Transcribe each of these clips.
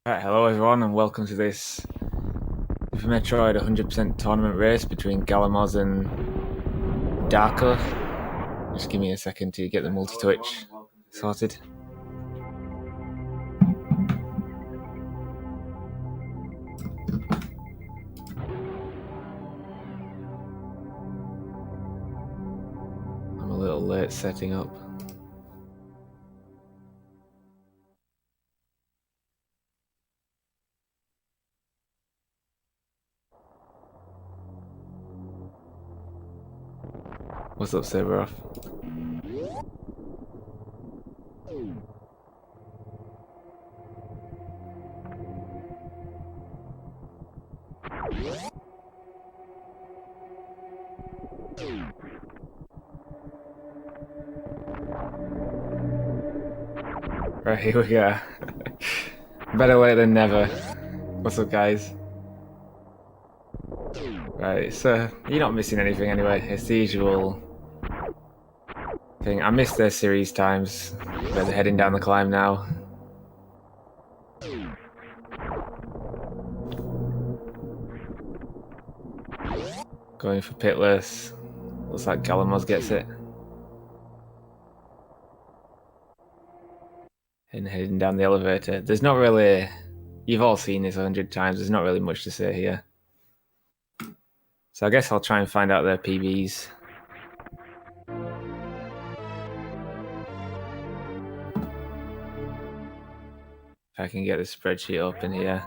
Right, hello everyone and welcome to this Metroid 100% tournament race between Galamoz and Darko. Just give me a second to get the multi-twitch sorted. I'm a little late setting up. What's up, Saberoff? Right, here we go. Better late than never. What's up, guys? Right, so you're not missing anything anyway. It's the usual thing. I missed their series times, but they're heading down the climb now. Going for pitless. Looks like Galamoz gets it. And heading down the elevator. There's not really... You've all seen this 100 times. There's not really much to say here. So I guess I'll try and find out their PBs. If I can get the spreadsheet open here.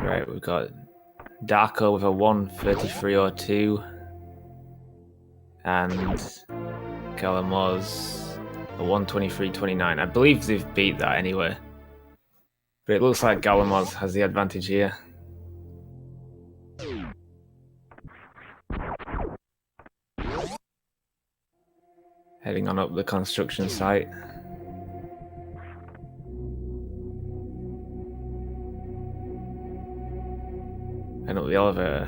Right, we've got Darko with a 1:33.02 and Galamoz a 1:23.29. I believe they've beat that anyway. But it looks like Galamoz has the advantage here. Heading on up the construction site. And up the elevator.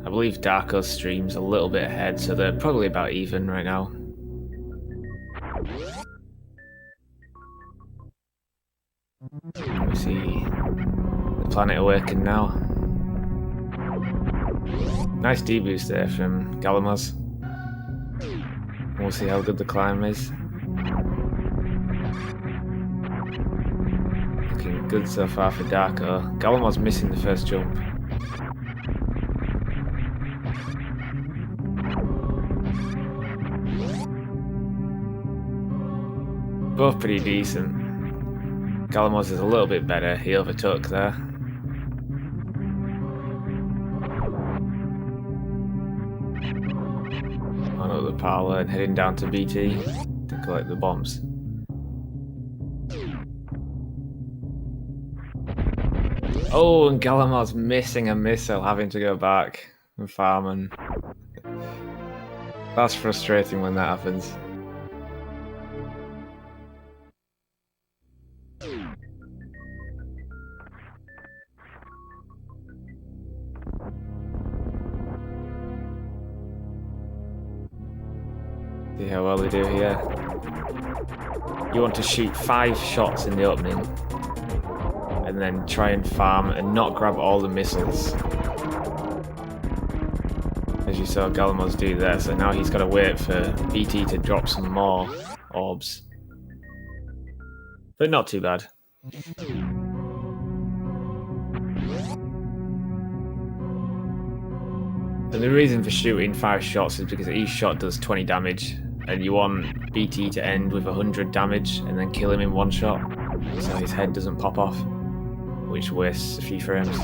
I believe Darko's stream's a little bit ahead, so they're probably about even right now. We see the planet awaken now. Nice D-boost there from Galamoz. We'll see how good the climb is. Looking good so far for Darko. Galamoz missing the first jump. Both pretty decent. Galamoz is a little bit better. He overtook there. On up the parlour and heading down to BT to collect the bombs. Oh, and Galamoz missing a missile, having to go back and farm, and that's frustrating when that happens. See how well we do here. You want to shoot 5 shots in the opening and then try and farm and not grab all the missiles. As you saw galamoz do there, so now he's got to wait for BT to drop some more orbs. But not too bad. And the reason for shooting 5 shots is because each shot does 20 damage, and you want BT to end with 100 damage and then kill him in 1 shot, so his head doesn't pop off, which wastes a few frames.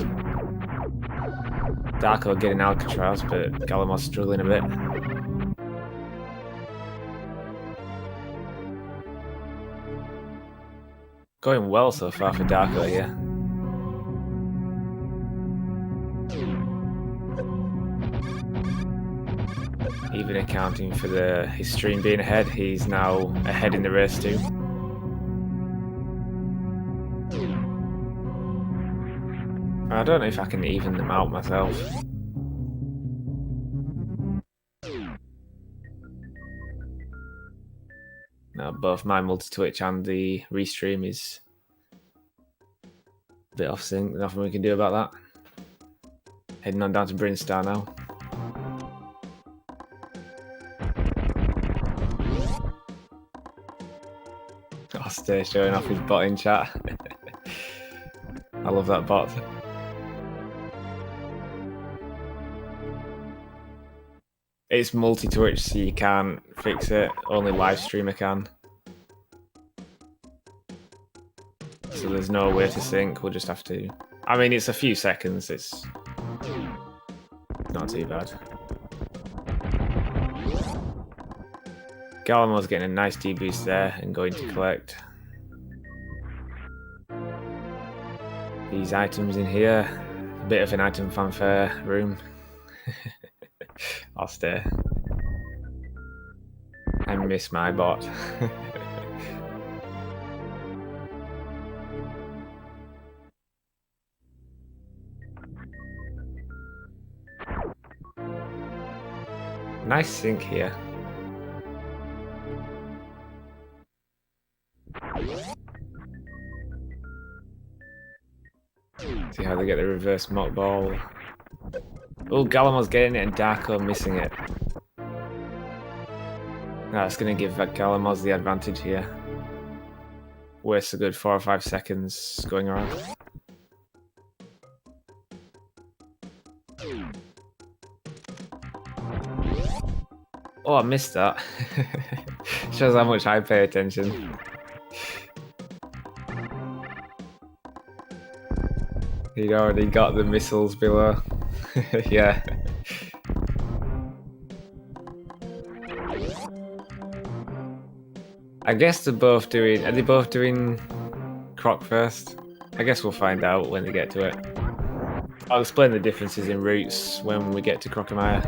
Darko getting Alcatraz, but galamoz struggling a bit. Going well so far for Darko here. Even accounting for his stream being ahead, he's now ahead in the race too. I don't know if I can even them out myself. Now both my multi-twitch and the restream is a bit off sync. Nothing we can do about that. Heading on down to Brinstar now. I'll stay showing off his bot in chat. I love that bot. It's multi-twitch, so you can't fix it. Only live streamer can. So there's no way to sync. We'll just have to. I mean, it's a few seconds. It's not too bad. galamoz getting a nice D-boost there and going to collect these items in here. A bit of an item fanfare room. I'll stay. I miss my bot. Nice sync here. See how they get the reverse mock ball. Oh, galamoz getting it and Darko missing it. That's going to give galamoz the advantage here. Wastes a good 4 or 5 seconds going around. Oh, I missed that. Shows how much I pay attention. He'd already got the missiles below. Yeah. I guess they're both doing... Are they both doing Croc first? I guess we'll find out when they get to it. I'll explain the differences in routes when we get to Crocomire.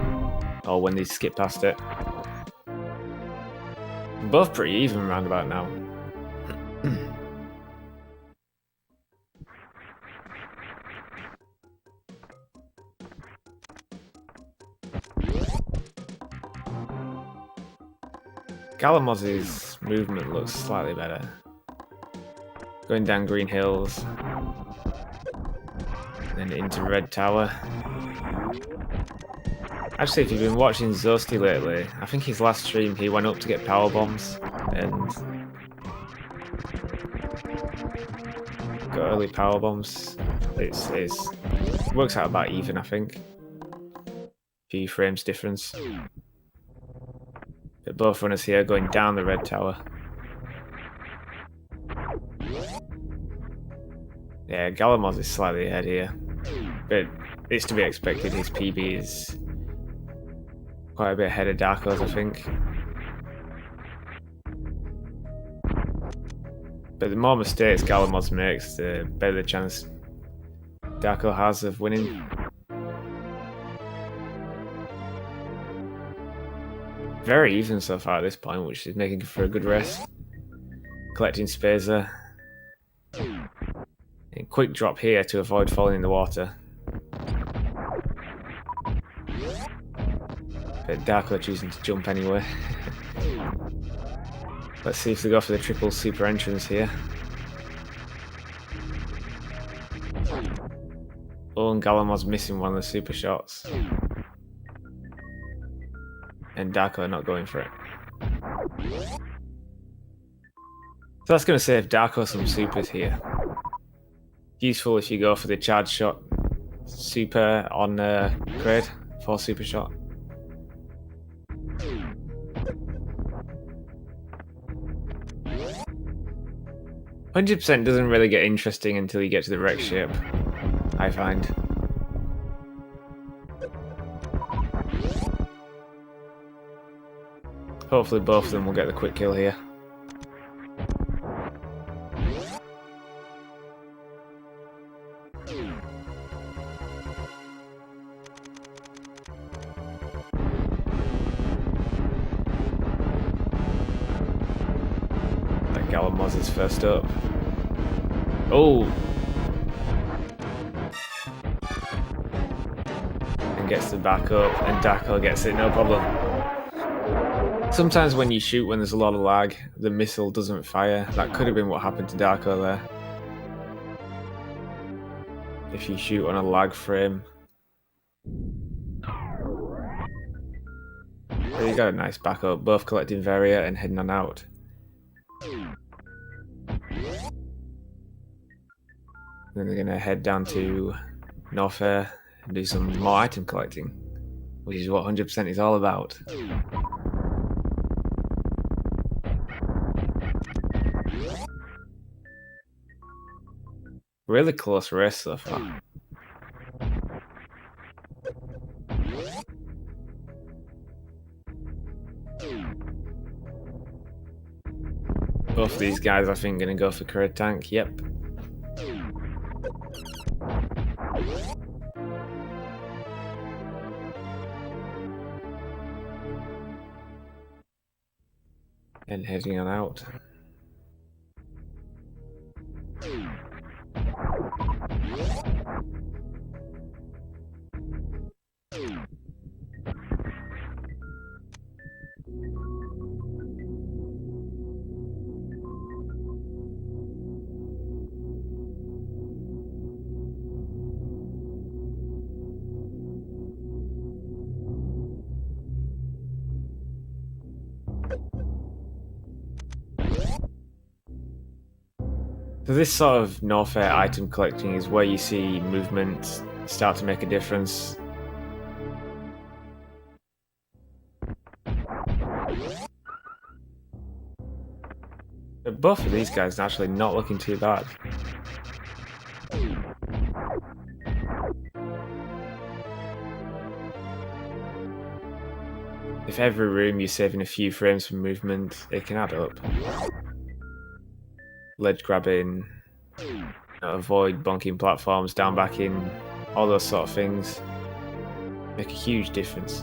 Or when they skip past it. Both pretty even round about now. galamoz's movement looks slightly better. Going down green hills. And then into red tower. Actually, if you've been watching Zosti lately, I think his last stream he went up to get power bombs and got early power bombs. It works out about even, I think. Few frames difference. But both runners here going down the red tower. Yeah, galamoz is slightly ahead here, but it's to be expected. His PB is quite a bit ahead of Darko's, I think. But the more mistakes galamoz makes, the better the chance Darko has of winning. Very even so far at this point, which is making for a good race. Collecting Spazer. And quick drop here to avoid falling in the water. But Darko choosing to jump anyway. Let's see if they go for the triple super entrance here. Oh, and galamoz missing one of the super shots. And Darko not going for it. So that's going to save Darko some supers here. Useful if you go for the charge shot super on Kraid for super shot. "100% doesn't really get interesting until you get to the wreck shape, I find. Hopefully both of them will get the quick kill here. That galamoz is first up. Oh! And gets the back up, and Darko gets it, no problem. Sometimes when you shoot when there's a lot of lag, the missile doesn't fire. That could have been what happened to Darko there. If you shoot on a lag frame. There you got a nice backup, both collecting Varia and heading on out. Then they're going to head down to Norfair and do some more item collecting, which is what 100% is all about. Really close race so far. Both of these guys, I think, going to go for Kraid tank. Yep. And heading on out. So this sort of Norfair item collecting is where you see movement start to make a difference. But both of these guys are actually not looking too bad. If every room you're saving a few frames from movement, it can add up. Ledge grabbing, avoid bonking platforms, down backing, all those sort of things make a huge difference.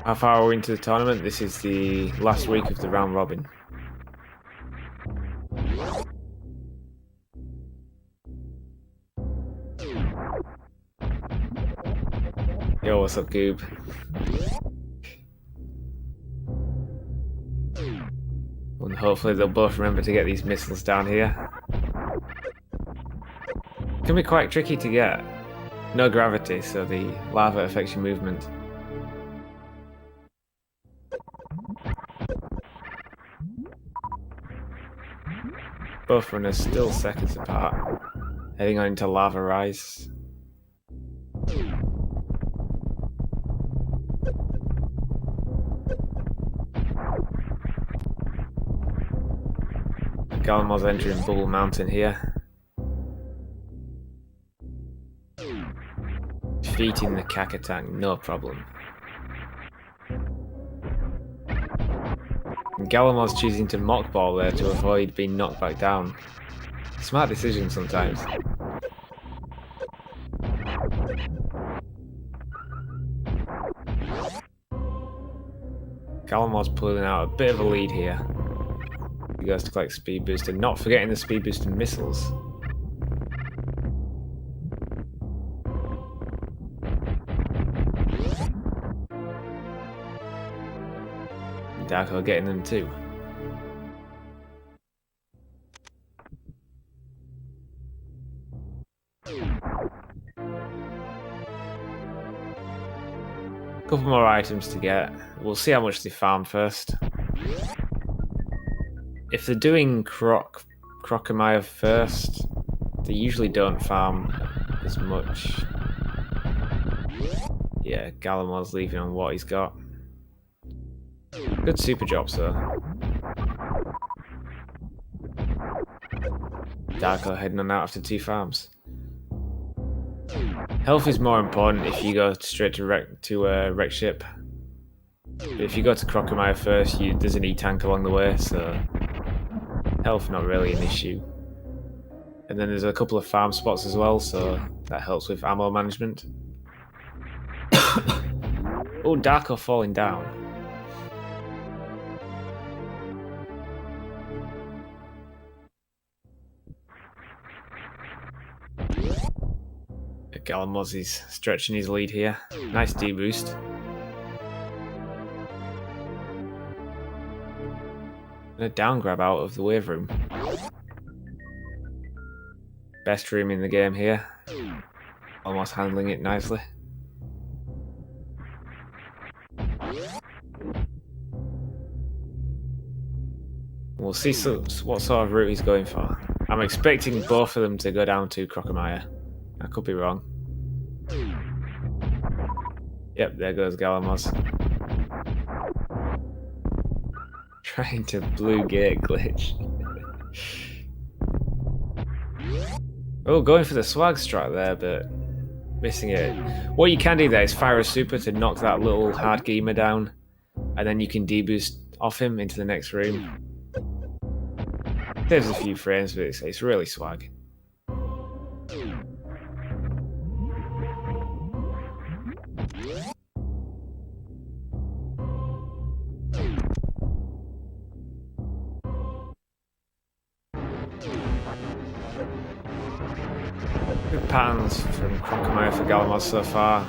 How far are we into the tournament? This is the last week of the round robin. Yo, what's up, Goob? And hopefully they'll both remember to get these missiles down here. Can be quite tricky to get. No gravity, so the lava affects your movement. Both runners still seconds apart, heading on into lava rise. Galamoz entering Bubble Mountain here. Defeating the Kaka tank, no problem. And Galamoz choosing to mock ball there to avoid being knocked back down. Smart decision sometimes. Galamoz pulling out a bit of a lead here. He goes to collect speed booster, not forgetting the speed booster missiles. Darko getting them too. Couple more items to get. We'll see how much they farm first. If they're doing Crocomire first, they usually don't farm as much. Yeah, Galamoz leaving on what he's got. Good super drops though. Darko heading on out after 2 farms. Health is more important if you go straight to wreck ship. But if you go to Crocomire first, there's an E-tank along the way, so health not really an issue. And then there's a couple of farm spots as well, so that helps with ammo management. Oh, Darko falling down. Galamoz is stretching his lead here. Nice D-boost. And a down grab out of the wave room. Best room in the game here. Almost handling it nicely. We'll see what sort of route he's going for. I'm expecting both of them to go down to Crocomire. I could be wrong. Yep, there goes Galamoz. Trying to blue gate glitch. Oh, going for the swag strat there, but missing it. What you can do there is fire a super to knock that little hard gamer down, and then you can deboost off him into the next room. Saves a few frames, but it's really swag. Good patterns from Crocomire for Galamoz so far.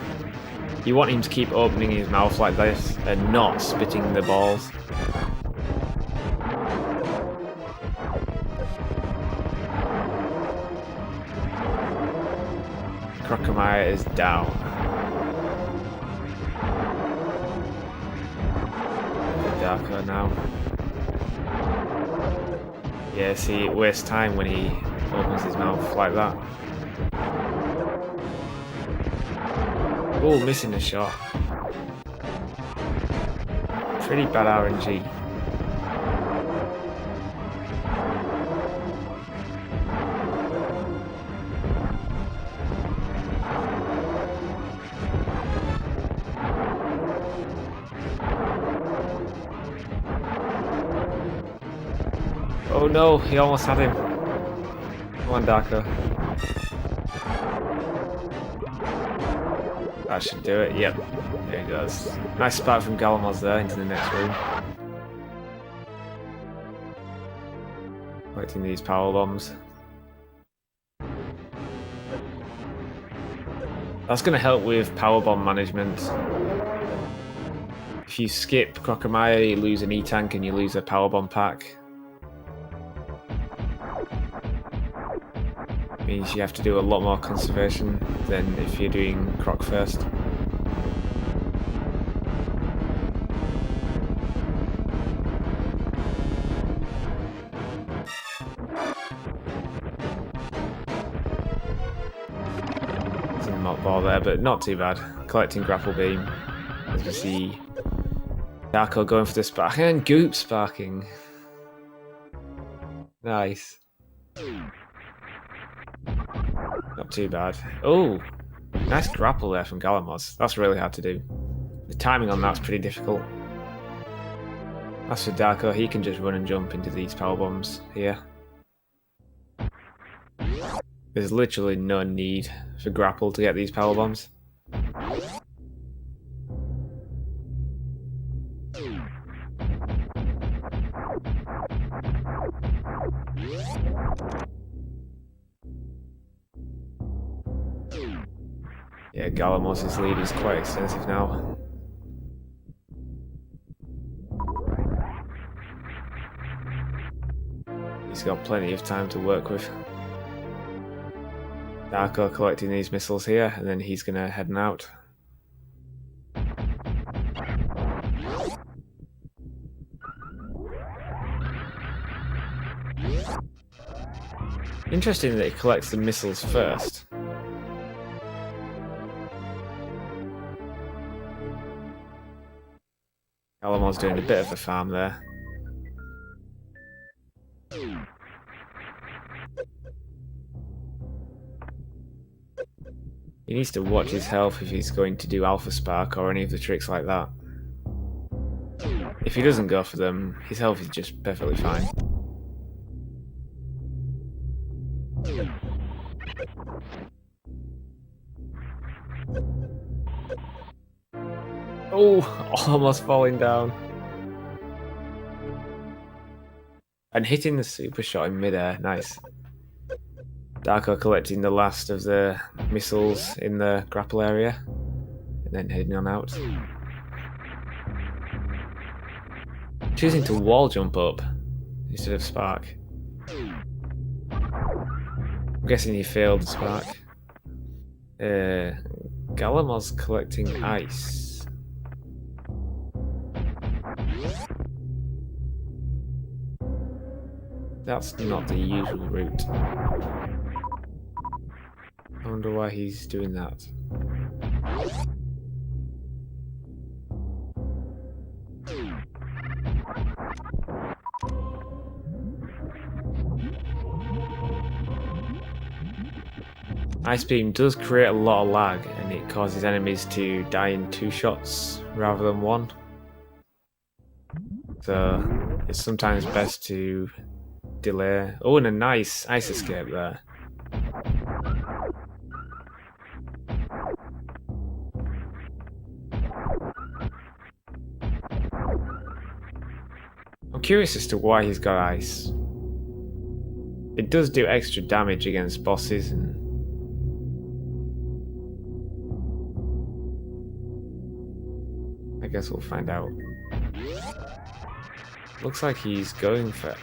You want him to keep opening his mouth like this and not spitting the balls. Crocomire is down. Darko now. Yeah, see, it wastes time when he opens his mouth like that. Oh, missing the shot. Pretty bad RNG. Oh no, he almost had him. Come on, Darko. That should do it, yep. There he goes. Nice spark from Galamoz there into the next room. Collecting these power bombs. That's going to help with power bomb management. If you skip Crocomire, you lose an E-tank and you lose a power bomb pack. Means you have to do a lot more conservation than if you're doing Croc first. Some mock ball there, but not too bad. Collecting grapple beam. As we see Darko going for the spark and Goop sparking. Nice. Not too bad. Oh, nice grapple there from Galamoz. That's really hard to do. The timing on that's pretty difficult. As for Darko, he can just run and jump into these power bombs here. There's literally no need for grapple to get these power bombs. Yeah, Galamoz's lead is quite extensive now. He's got plenty of time to work with. Darko collecting these missiles here, and then he's gonna head out. Interesting that he collects the missiles first. Galamoz doing a bit of a farm there. He needs to watch his health if he's going to do Alpha Spark or any of the tricks like that. If he doesn't go for them, his health is just perfectly fine. Oh, almost falling down. And hitting the super shot in midair, nice. Darko collecting the last of the missiles in the grapple area, and then heading on out. Choosing to wall jump up instead of spark. I'm guessing he failed the spark. Galamoz collecting ice. That's not the usual route. I wonder why he's doing that. Ice Beam does create a lot of lag, and it causes enemies to die in 2 shots rather than 1. So it's sometimes best to delay. Oh, and a nice ice escape there. I'm curious as to why he's got ice. It does do extra damage against bosses, and I guess we'll find out. Looks like he's going for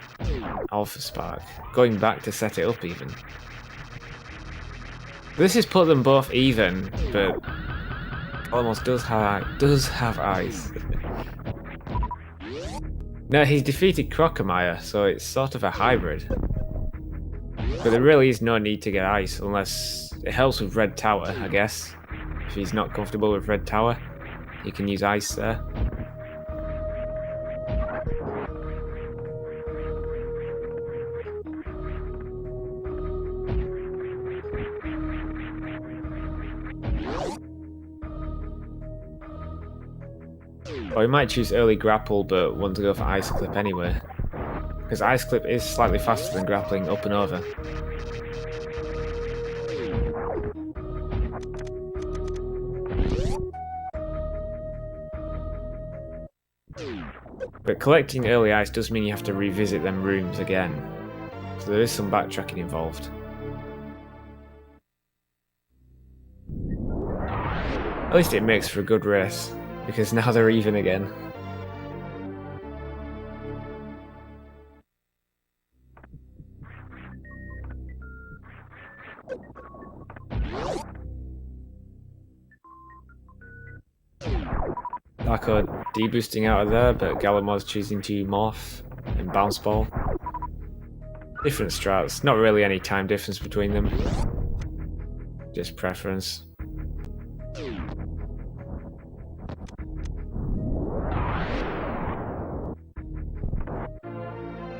Alpha Spark. Going back to set it up even. This has put them both even, but almost does have ice. No, he's defeated Crocomire, so it's sort of a hybrid. But there really is no need to get ice unless it helps with Red Tower, I guess. If he's not comfortable with Red Tower, he can use ice there. Or he might choose early grapple but want to go for Ice Clip anyway. Because Ice Clip is slightly faster than grappling up and over. But collecting early ice does mean you have to revisit them rooms again. So there is some backtracking involved. At least it makes for a good race, because now they're even again. Darko deboosting out of there, but Galamoz choosing to morph and bounce ball. Different strats, not really any time difference between them. Just preference.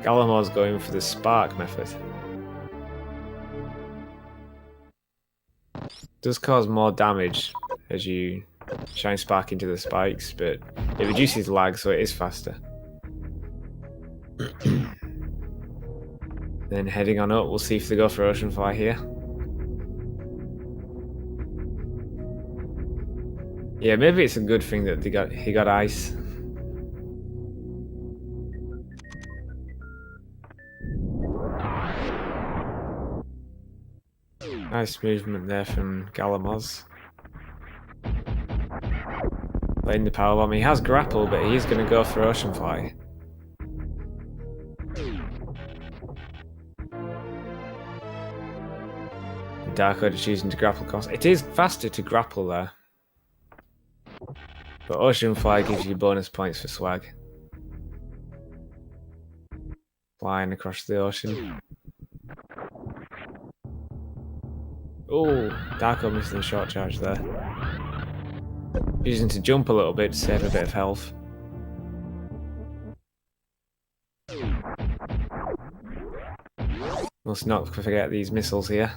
Galamoz going for the spark method. Does cause more damage as you shine spark into the spikes, but it reduces lag, so it is faster. Then heading on up, we'll see if they go for Ocean Fly here. Yeah, maybe it's a good thing that he got ice. Nice movement there from Galamoz. Playing the power bomb. He has grapple, but he is going to go for Ocean Fly. Darko choosing to grapple across. It is faster to grapple there. But Ocean Fly gives you bonus points for swag. Flying across the ocean. Oh, Darko missing the short charge there. Using to jump a little bit to save a bit of health. Must not forget these missiles here.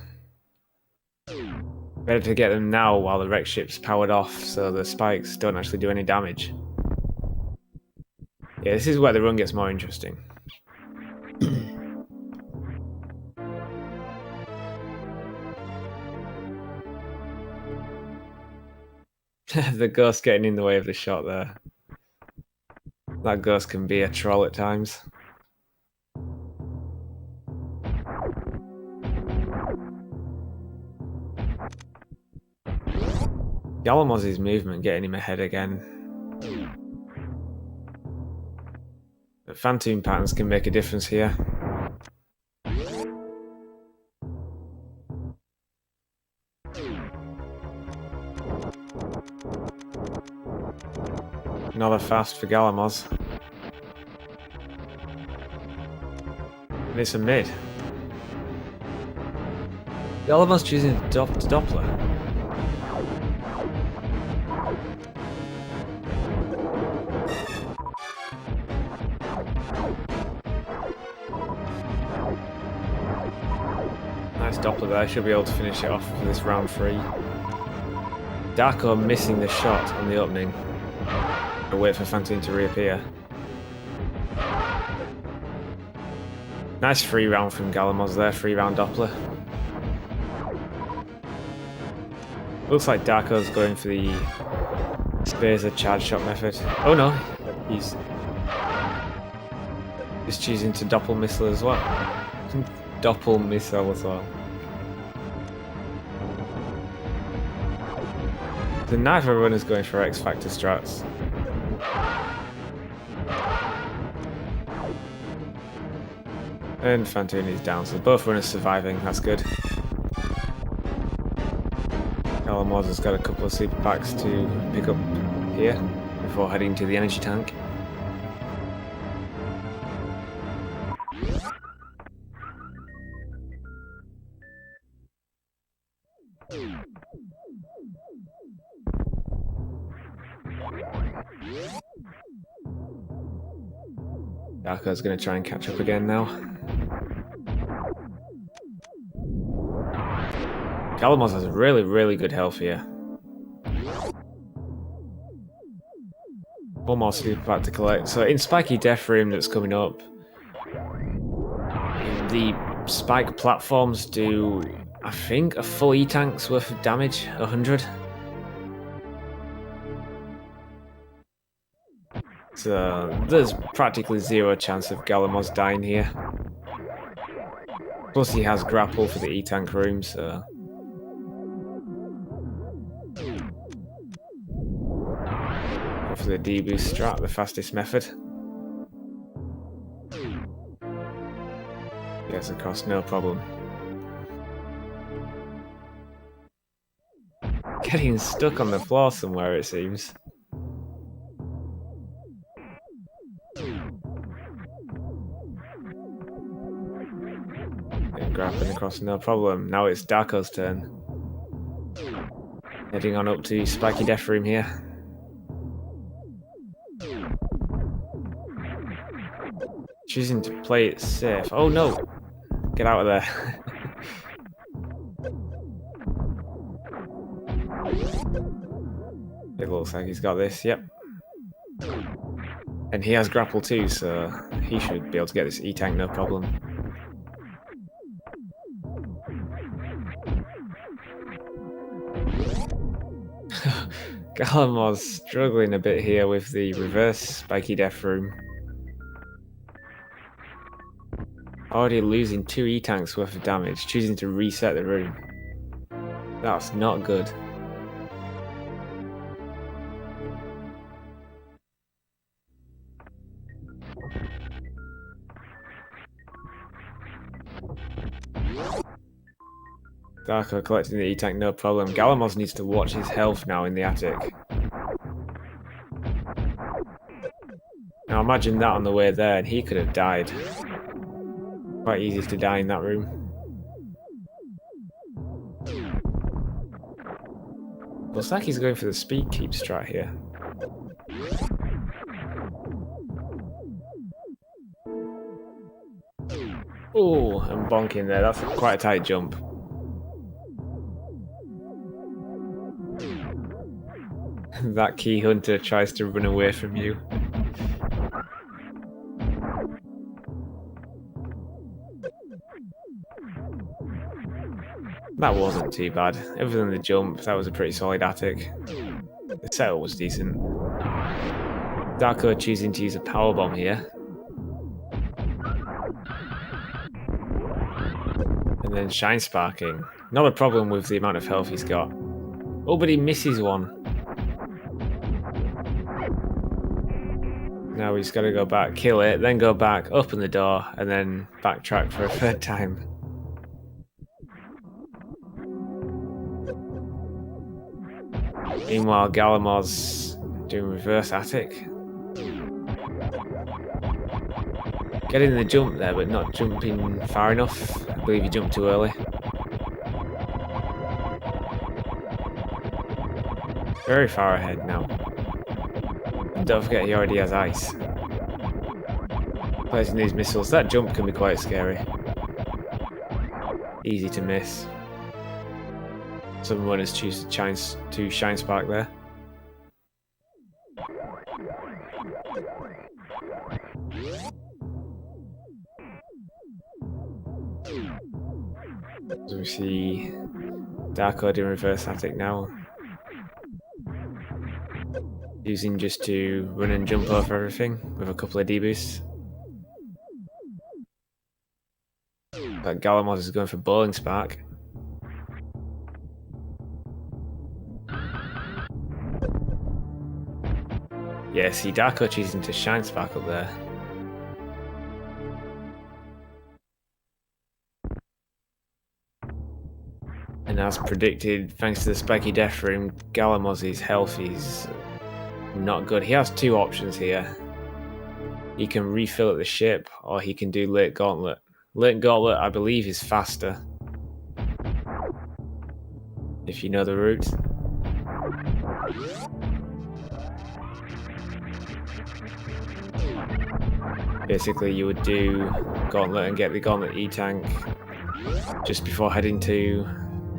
Better to get them now while the wreck ship's powered off so the spikes don't actually do any damage. Yeah, this is where the run gets more interesting. The ghost getting in the way of the shot there. That ghost can be a troll at times. Galamoz's movement getting him ahead again. But Phantom patterns can make a difference here. Another fast for Galamoz. And it's a mid. Galamoz choosing to Doppler. Nice Doppler there, should be able to finish it off for this round 3. Darko missing the shot on the opening. I'll wait for Phantom to reappear. Nice free round from Galamoz there, free round Doppler. Looks like Darko's going for the Spazer charge shot method. Oh no, he's choosing to Doppel missile as well. Doppel missile as well. The neither runner's going for X Factor strats. And Fantini's down, so both runners surviving, that's good. Galamoz has got a couple of super packs to pick up here before heading to the energy tank. Darko's going to try and catch up again now. Galamoz has really good health here. One more super pack to collect. So in Spiky Death Room that's coming up, the spike platforms do, I think, a full E-tank's worth of damage, 100. So there's practically zero chance of Galamoz dying here. Plus he has grapple for the E-tank room, so... Go for the D-boost strat, the fastest method. Gets across, no problem. Getting stuck on the floor somewhere, it seems. Grappling across, no problem. Now it's Darko's turn. Heading on up to Spiky Death Room here. Choosing to play it safe. Oh no! Get out of there. It looks like he's got this, yep. And he has grapple too, so he should be able to get this E-tank no problem. Galamoz struggling a bit here with the reverse Spiky Death Room. Already losing 2 E-tanks worth of damage, choosing to reset the room. That's not good. Darko collecting the E-Tank, no problem. Galamoz needs to watch his health now in the attic. Now imagine that on the way there, and he could have died. Quite easy to die in that room. Looks like he's going for the speed keep strat here. Oh, I'm bonking there. That's quite a tight jump. That key hunter tries to run away from you. That wasn't too bad. Other than the jump, that was a pretty solid attic. The setup was decent. Darko choosing to use a power bomb here. And then shine sparking. Not a problem with the amount of health he's got. Oh, but he misses one. Now he's got to go back, kill it, then go back, open the door, and then backtrack for a third time. Meanwhile, Galamoz doing reverse attic. Getting the jump there, but not jumping far enough. I believe he jumped too early. Very far ahead now. And don't forget he already has ice. Placing these missiles. That jump can be quite scary. Easy to miss. Some runners choose to shine spark there. So we see Darko doing reverse attic now. Using just to run and jump over everything with a couple of D-boosts. But Galamoz is going for bowling spark. Yeah, see Darko choosing to shine spark up there. And as predicted, thanks to the spiky death room, Galamoz's health is not good. He has two options here. He can refill at the ship, or he can do late gauntlet. Late gauntlet, I believe, is faster. If you know the route. Basically, you would do gauntlet and get the gauntlet E-Tank just before heading to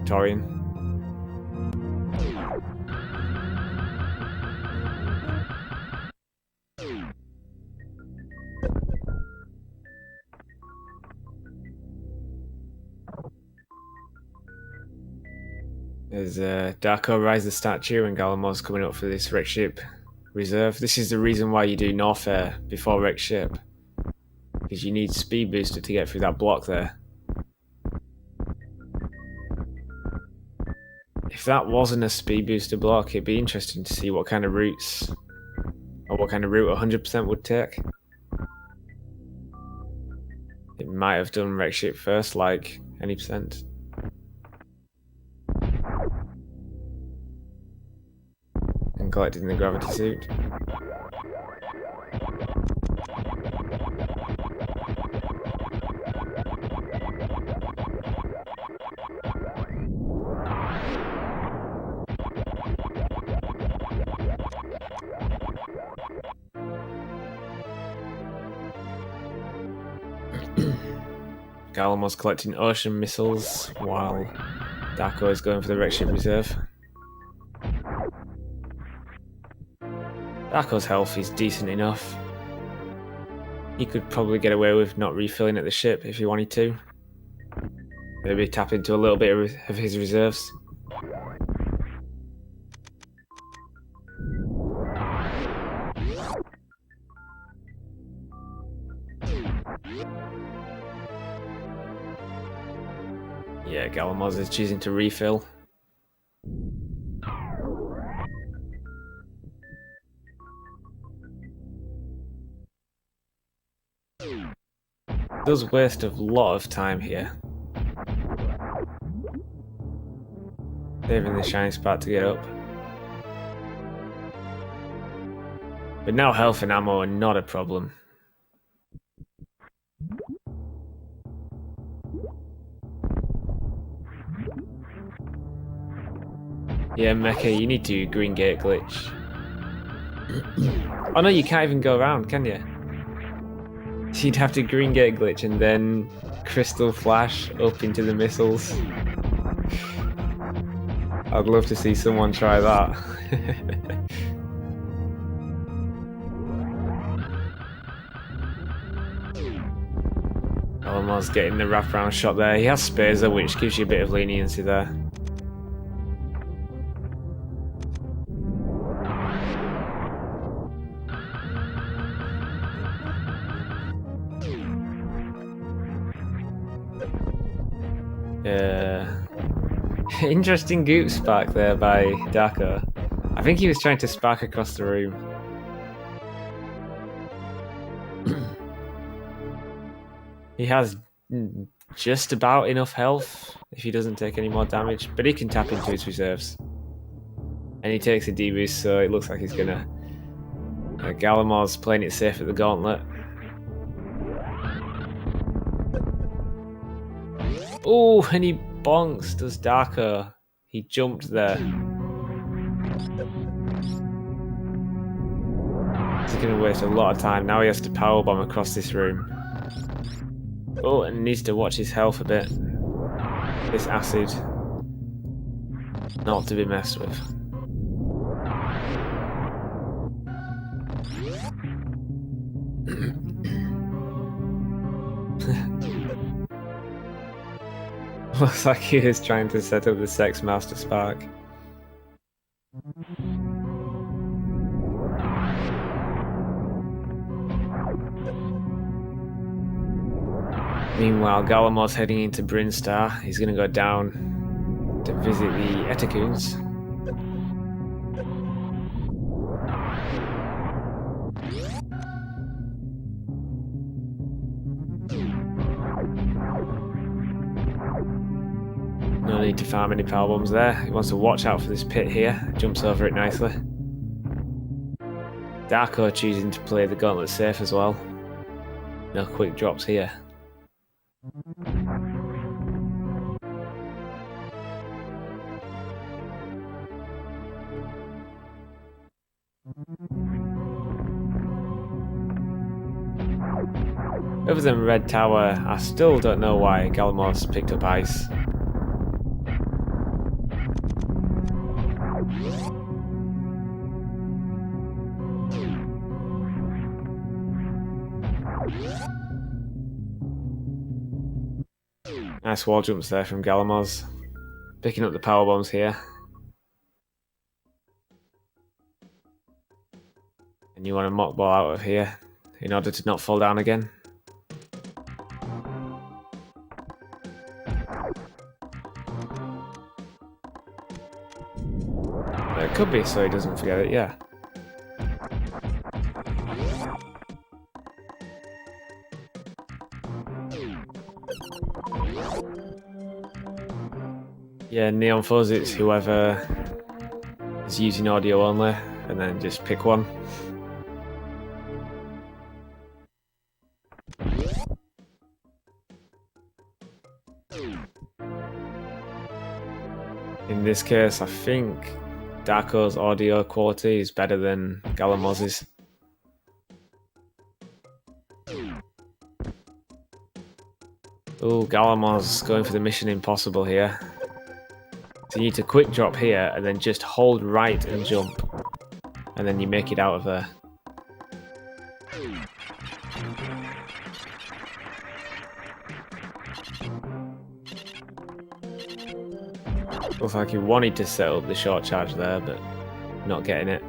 Torian. There's Darko Rise the Statue and Galamoz coming up for this wreck ship reserve. This is the reason why you do North Air before wreck ship. Because you need speed booster to get through that block there. If that wasn't a speed booster block, it'd be interesting to see what kind of routes, or what kind of route 100% would take. It might have done wreck ship first, like any percent. And collecting the gravity suit. Galamoz collecting ocean missiles while Darko is going for the wreck ship reserve. Darko's health is decent enough. He could probably get away with not refilling at the ship if he wanted to. Maybe tap into a little bit of his reserves. Yeah, Galamoz is choosing to refill. Does waste a lot of time here. Saving the shiny spot to get up. But now health and ammo are not a problem. Yeah, Mecha, you need to green gate glitch. Oh no, you can't even go around, can you? So you'd have to green gate glitch and then crystal flash up into the missiles. I'd love to see someone try that. Galamoz getting the wraparound shot there. He has Spazer, which gives you a bit of leniency there. Interesting goop spark there by Darko. I think he was trying to spark across the room. He has just about enough health if he doesn't take any more damage, but he can tap into his reserves. And he takes a D-boost, so it looks like he's gonna... Galamoz playing it safe at the gauntlet. Oh, and he bonks, does Darko. He jumped there. He's gonna waste a lot of time. Now he has to powerbomb across this room. Oh, and needs to watch his health a bit. This acid. Not to be messed with. Looks like he is trying to set up the Sex Master Spark. Meanwhile, Galamoz heading into Brinstar. He's going to go down to visit the Etacoons. No need to farm any power bombs there. He wants to watch out for this pit here. Jumps over it nicely. Darko choosing to play the gauntlet safe as well. No quick drops here. Other than Red Tower, I still don't know why Galamoz picked up ice. Nice wall jumps there from Galamoz. Picking up the power bombs here. And you want to mock ball out of here in order to not fall down again. It could be so he doesn't forget it, yeah. Yeah, Neon Fuzz, it's whoever is using audio only, and then just pick one. In this case, I think Darko's audio quality is better than Galamoz's. Oh, Galamoz going for the Mission Impossible here. So you need to quick drop here and then just hold right and jump. And then you make it out of there. Looks like he wanted to set up the short charge there, but not getting it.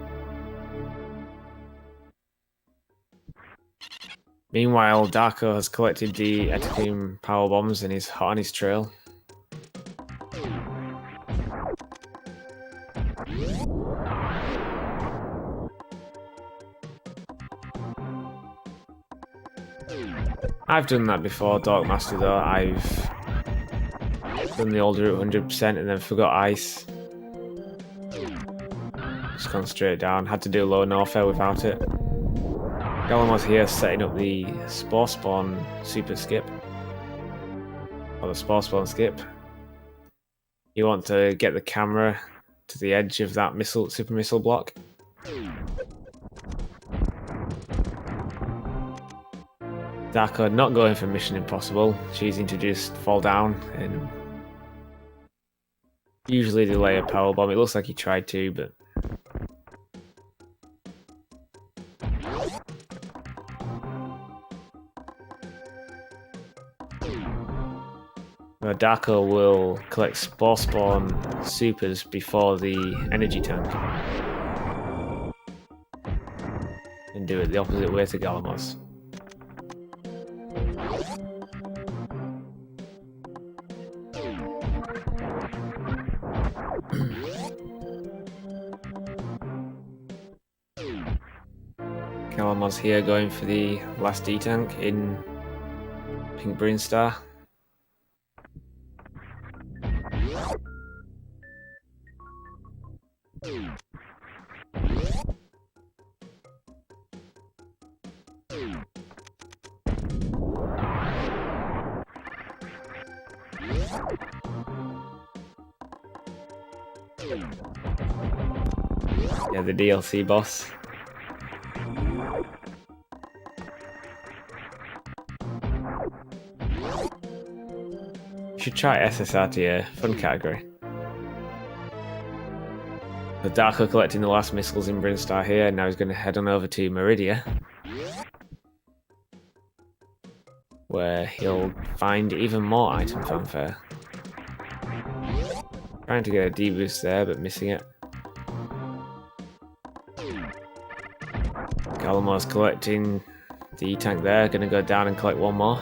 Meanwhile, Darko has collected the Etacoon power bombs and he's hot on his trail. I've done that before, Dark Master though. I've done the old route 100% and then forgot ice. Just gone straight down. Had to do low Norfair without it. Galamoz here setting up the Spore Spawn super skip. Or the Spore Spawn skip. You want to get the camera to the edge of that super missile block. Darko not going for Mission Impossible, choosing to just fall down and usually delay a power bomb. It looks like he tried to, but Darko will collect Spore Spawn supers before the energy tank and do it the opposite way to Galamoz. Galamoz here going for the last D-tank in Pink Breen Star. Yeah, the DLC boss. Should try SSRTA, fun category. The Darko collecting the last missiles in Brinstar here, and now he's going to head on over to Meridia, where he'll find even more item fanfare. Trying to get a D-boost there, but missing it. Galamoz collecting the E-tank there, going to go down and collect one more.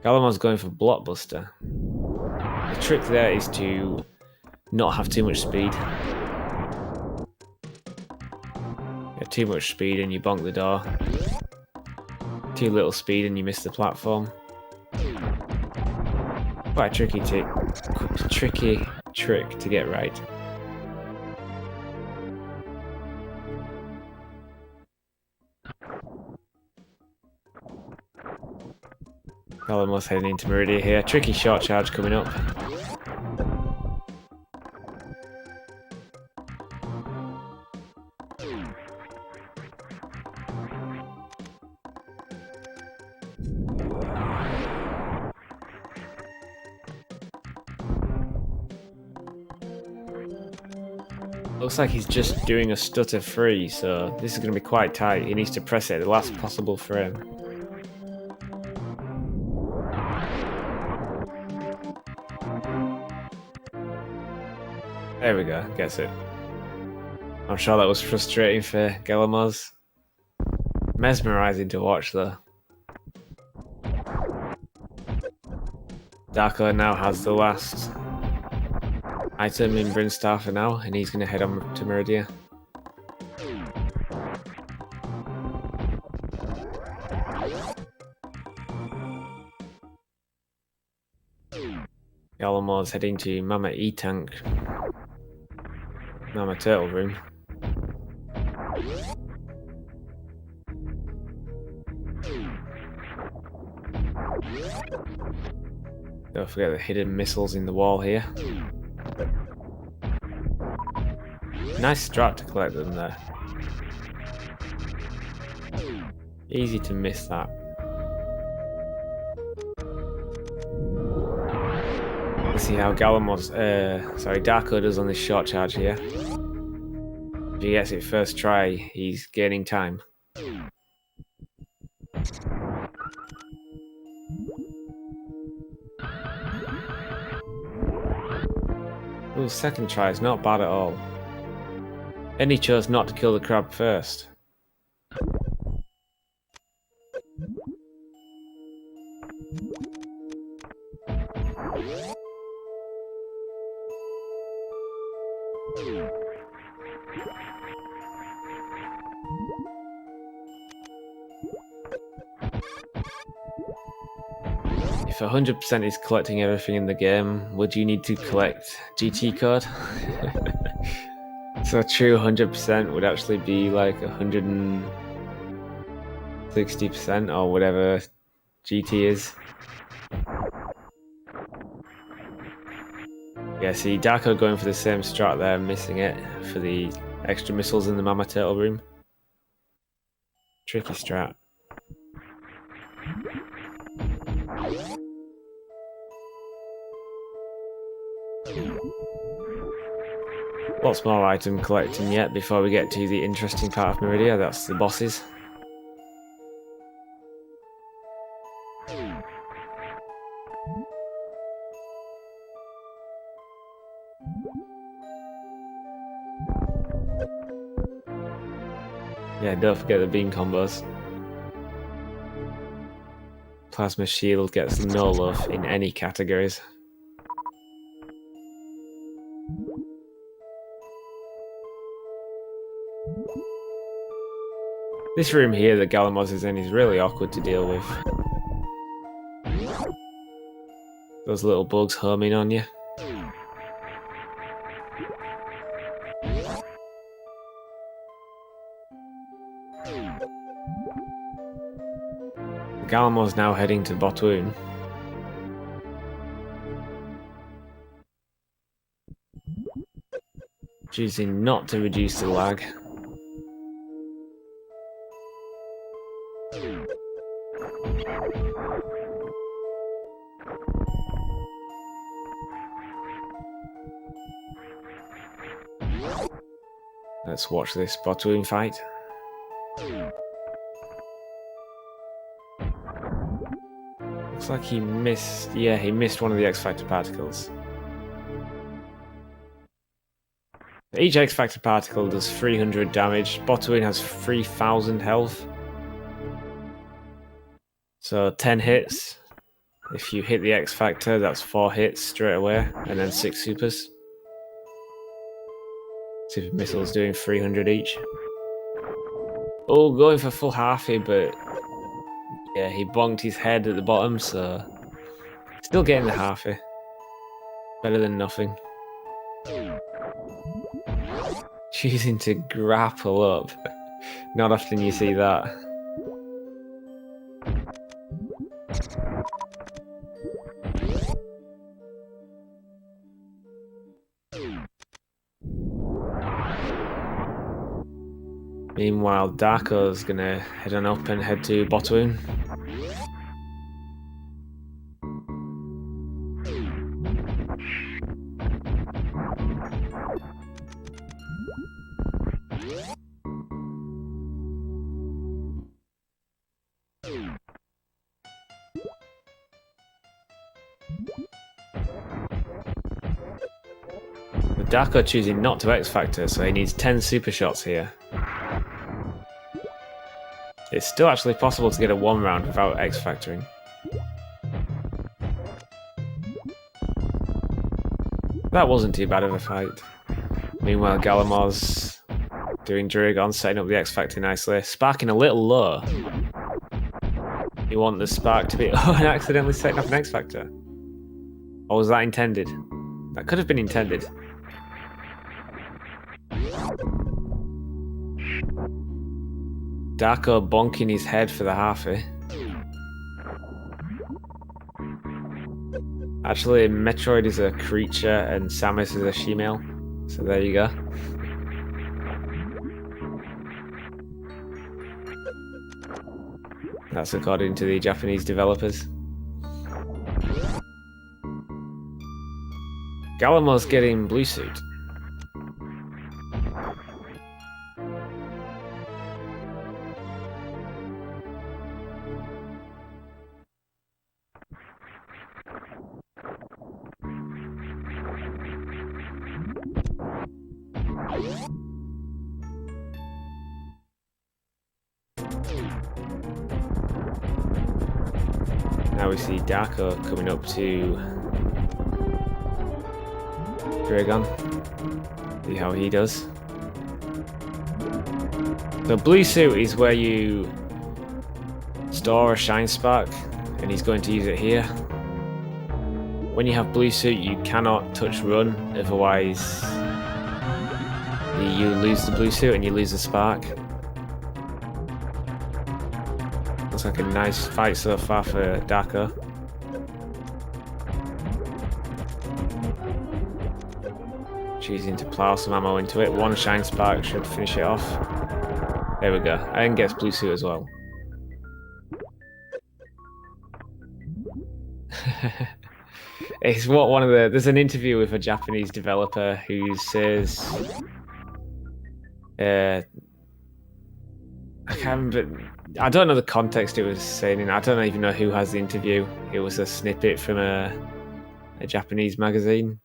Galamoz going for Blockbuster. The trick there is to not have too much speed. You have too much speed and you bonk the door. Too little speed and you miss the platform. Quite a tricky trick to get right. Galamoz heading into Meridia here. Tricky short charge coming up. Looks like he's just doing a stutter free, so this is going to be quite tight. He needs to press it at the last possible frame. There we go, gets it. I'm sure that was frustrating for Galamoz. Mesmerizing to watch though. Darko now has the last item in Brinstar for now, and he's going to head on to Meridia. Galamoz heading to Mama E-Tank. Mama Turtle Room. Don't forget the hidden missiles in the wall here. Nice strat to collect them there. Easy to miss that. Let's see how Darko does on this short charge here. If he gets it first try, he's gaining time. Ooh, second try is not bad at all. And he chose not to kill the crab first. if 100% is collecting everything in the game, would you need to collect GT code? So true 100% would actually be like 160% or whatever GT is. Yeah, see, Darko going for the same strat there, missing it for the extra missiles in the Mama Turtle room. Tricky strat. Lots more item collecting yet before we get to the interesting part of Meridia, that's the bosses. Yeah, don't forget the beam combos. Plasma Shield gets no love in any categories. This room here that Galamoz is in is really awkward to deal with. Those little bugs homing on you. Galamoz now heading to Botwoon. Choosing not to reduce the lag. Let's watch this Botwoon fight. Looks like he missed, yeah, he missed one of the X-Factor particles. Each X-Factor particle does 300 damage. Botwoon has 3000 health. So 10 hits. If you hit the X-Factor, that's 4 hits straight away, and then 6 supers. Super missiles doing 300 each. Oh, going for full halfie, but yeah, he bonked his head at the bottom, so still getting the halfie. Better than nothing. Choosing to grapple up. Not often you see that. Meanwhile, Darko's gonna head on up and head to Botwoon. With Darko choosing not to X-Factor, so he needs 10 super shots here. It's still actually possible to get a 1 round without X-Factoring. That wasn't too bad of a fight. Meanwhile, Galamoz doing Dragon, setting up the X-Factor nicely. Sparking a little low. You want the spark to be... Oh, and accidentally setting up an X-Factor. Or was that intended? That could have been intended. Darko bonking his head for the halfie. Actually, Metroid is a creature and Samus is a she-male. So there you go. That's according to the Japanese developers. Galamoz getting blue suit. Now we see Darko coming up to Dragon. See how he does. The blue suit is where you store a shine spark, and he's going to use it here. when you have blue suit, you cannot touch run, otherwise you lose the blue suit and you lose the spark. Looks like a nice fight so far for Darko. Choosing to plow some ammo into it. One shine spark should finish it off. There we go. And gets blue suit as well. It's what one of the. There's an interview with a Japanese developer who says, I can't remember. I don't know the context it was saying in. I don't even know who has the interview. It was a snippet from a Japanese magazine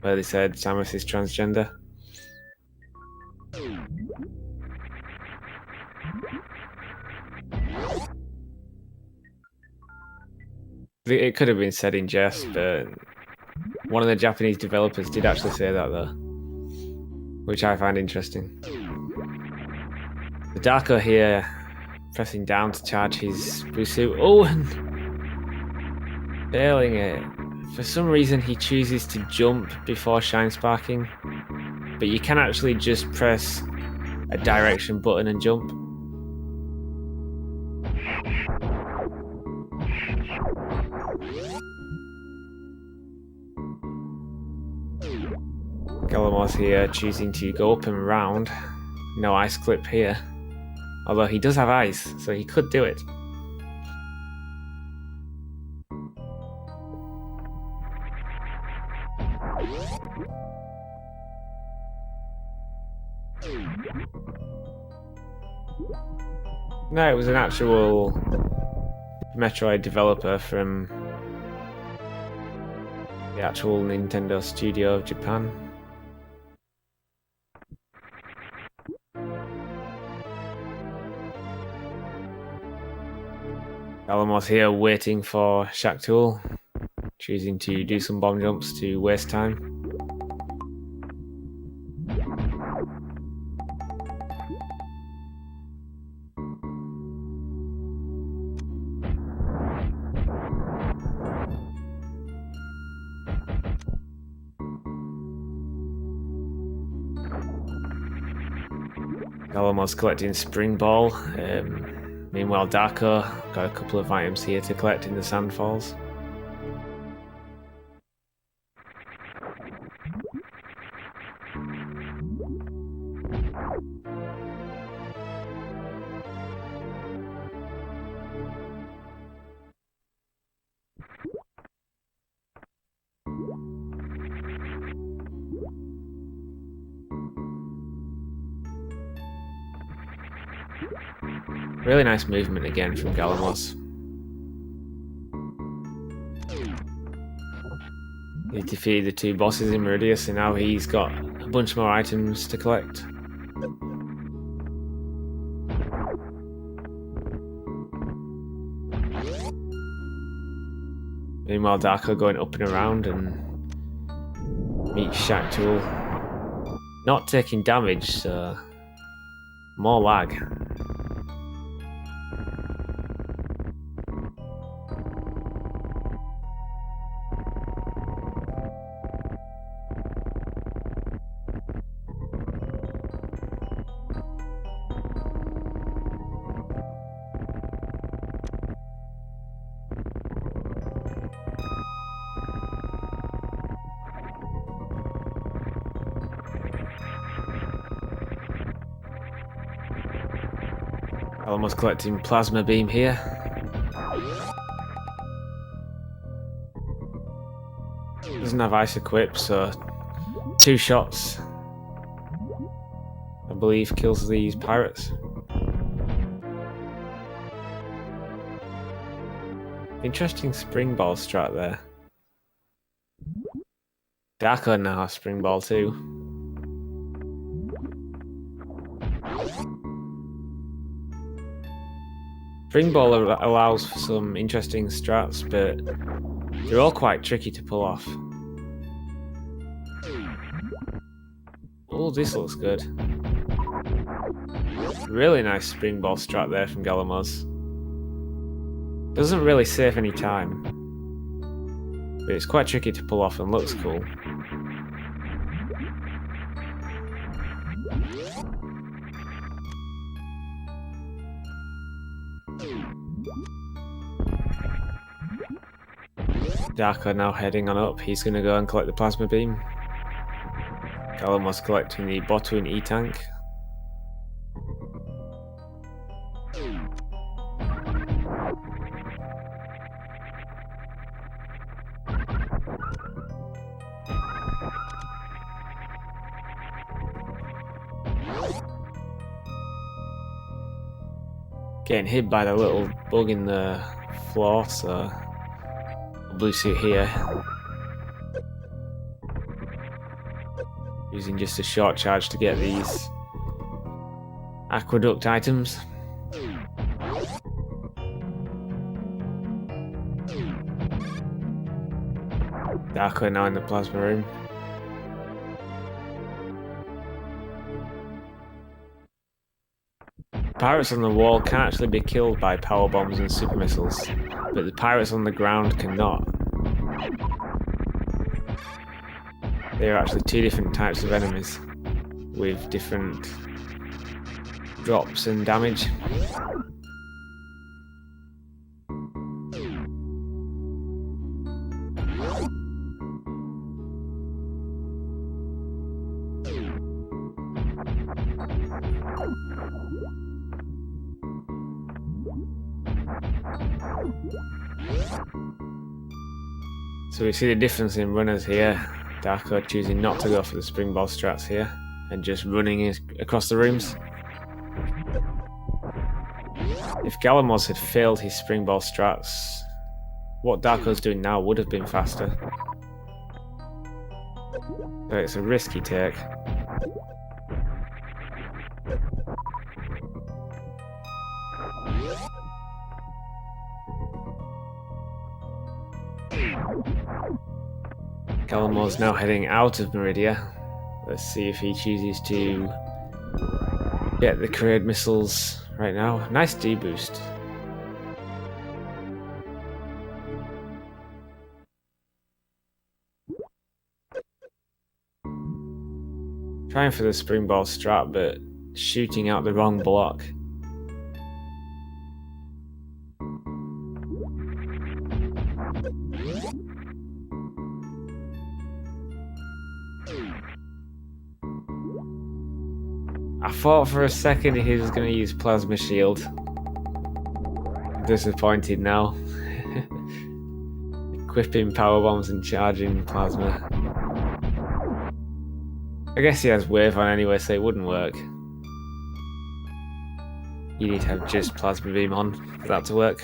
where they said Samus is transgender. It could have been said in jest, but one of the Japanese developers did actually say that though, which I find interesting. The Darko here pressing down to charge his blue suit. Oh, and failing it. For some reason he chooses to jump before shine sparking, but you can actually just press a direction button and jump. Galamoz here choosing to go up and round. No ice clip here. Although he does have ice, so he could do it. No, it was an actual Metroid developer from the actual Nintendo studio of Japan. Galamoz here waiting for Shaktul, choosing to do some bomb jumps to waste time. Galamoz collecting Spring Ball. Meanwhile, Darko got a couple of items here to collect in the Sandfalls. Really nice movement again from Galamoz. He defeated the two bosses in Meridius and now he's got a bunch more items to collect. Meanwhile, Darko going up and around and meets Shaktul. Not taking damage, so more lag. Almost collecting plasma beam here. Doesn't have ice equipped, so 2 shots, I believe, kills these pirates. Interesting spring ball strat there. Darko now has spring ball too. Spring ball allows for some interesting strats, but they're all quite tricky to pull off. Oh, this looks good. Really nice spring ball strat there from Galamoz. Doesn't really save any time. But it's quite tricky to pull off and looks cool. Darko now heading on up. He's going to go and collect the plasma beam. Galamoz collecting the Botwin E-tank. Getting hit by the little bug in the floor, so blue suit here. Using just a short charge to get these aqueduct items. Darko now in the plasma room. Pirates on the wall can actually be killed by power bombs and super missiles, but the pirates on the ground cannot. They are actually two different types of enemies, with different drops and damage. So we see the difference in runners here. Darko choosing not to go for the spring ball strats here and just running across the rooms. If Galamoz had failed his spring ball strats, what Darko's doing now would have been faster. So it's a risky take. Galamoz now heading out of Meridia. Let's see if he chooses to get the Kraid missiles right now. Nice D-boost. Trying for the spring ball strat, but shooting out the wrong block. I thought for a second he was going to use plasma shield. I'm disappointed now. Equipping power bombs and charging plasma. I guess he has wave on anyway, so it wouldn't work. You need to have just plasma beam on for that to work.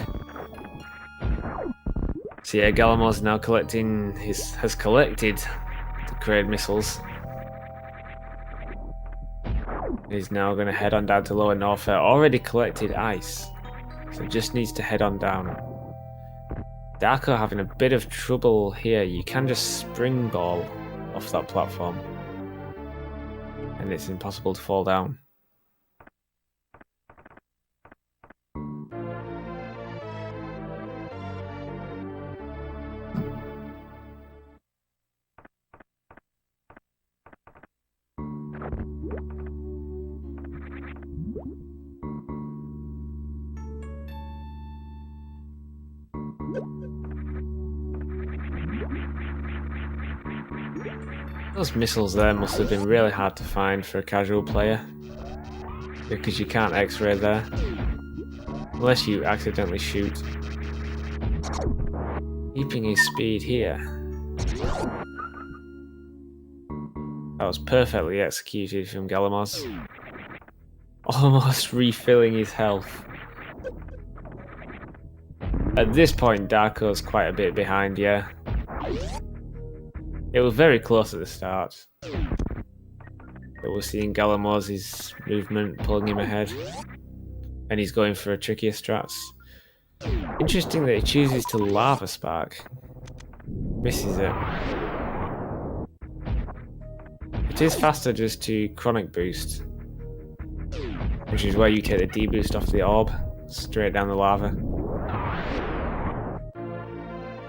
So yeah, Galamoz now has collected the Kraid missiles. He's now going to head on down to Lower Norfair. Already collected ice, so just needs to head on down. Darko having a bit of trouble here. You can just springball off that platform, and it's impossible to fall down. Those missiles there must have been really hard to find for a casual player, because you can't X-ray there, unless you accidentally shoot. Keeping his speed here. That was perfectly executed from Galamoz. Almost refilling his health. At this point, Darko's quite a bit behind, yeah. It was very close at the start. But we're seeing Galamoz's movement pulling him ahead. And he's going for a trickier strats. Interesting that he chooses to Lava Spark. Misses it. It is faster just to Chronic Boost, which is where you take the D-boost off the orb, straight down the lava.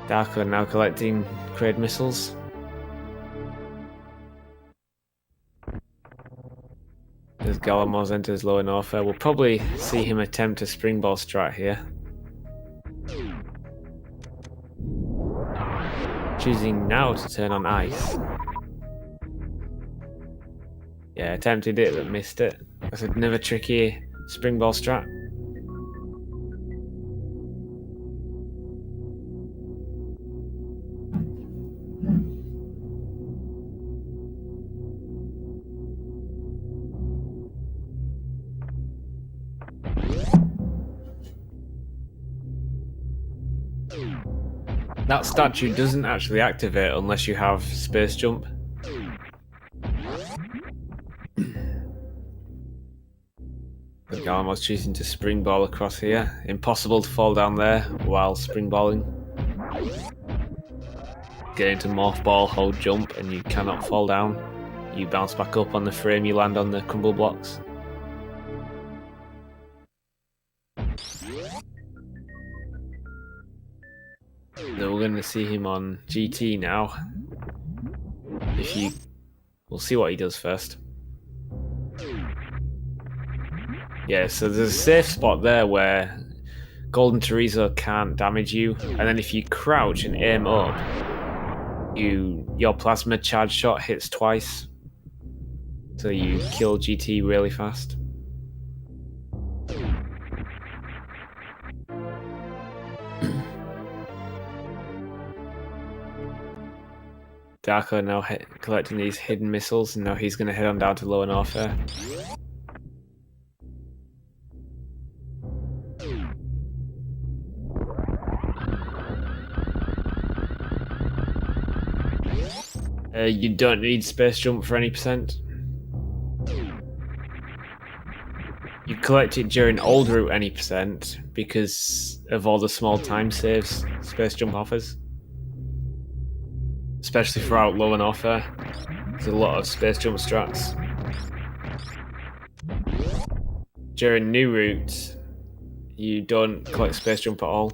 Darko now collecting Kraid missiles. As galamoz enters lower Norfair, we'll probably see him attempt a springball strat here. Choosing now to turn on ice. Yeah, attempted it but missed it. That's another tricky springball strat. That statue doesn't actually activate unless you have space jump. The galamoz choosing to springball across here. Impossible to fall down there while springballing. Get into morph ball, hold jump, and you cannot fall down. You bounce back up on the frame, you land on the crumble blocks. So we're going to see him on GT now. We'll see what he does first. Yeah, so there's a safe spot there where Golden Chorizo can't damage you, and then if you crouch and aim up, your plasma charge shot hits twice, so you kill GT really fast. Darko now collecting these hidden missiles, and now he's going to head on down to lower Norfair. You don't need space jump for any percent. You collect it during old route any percent because of all the small time saves space jump offers. Especially throughout lower Norfair. There's a lot of space jump strats. During new routes, you don't collect space jump at all.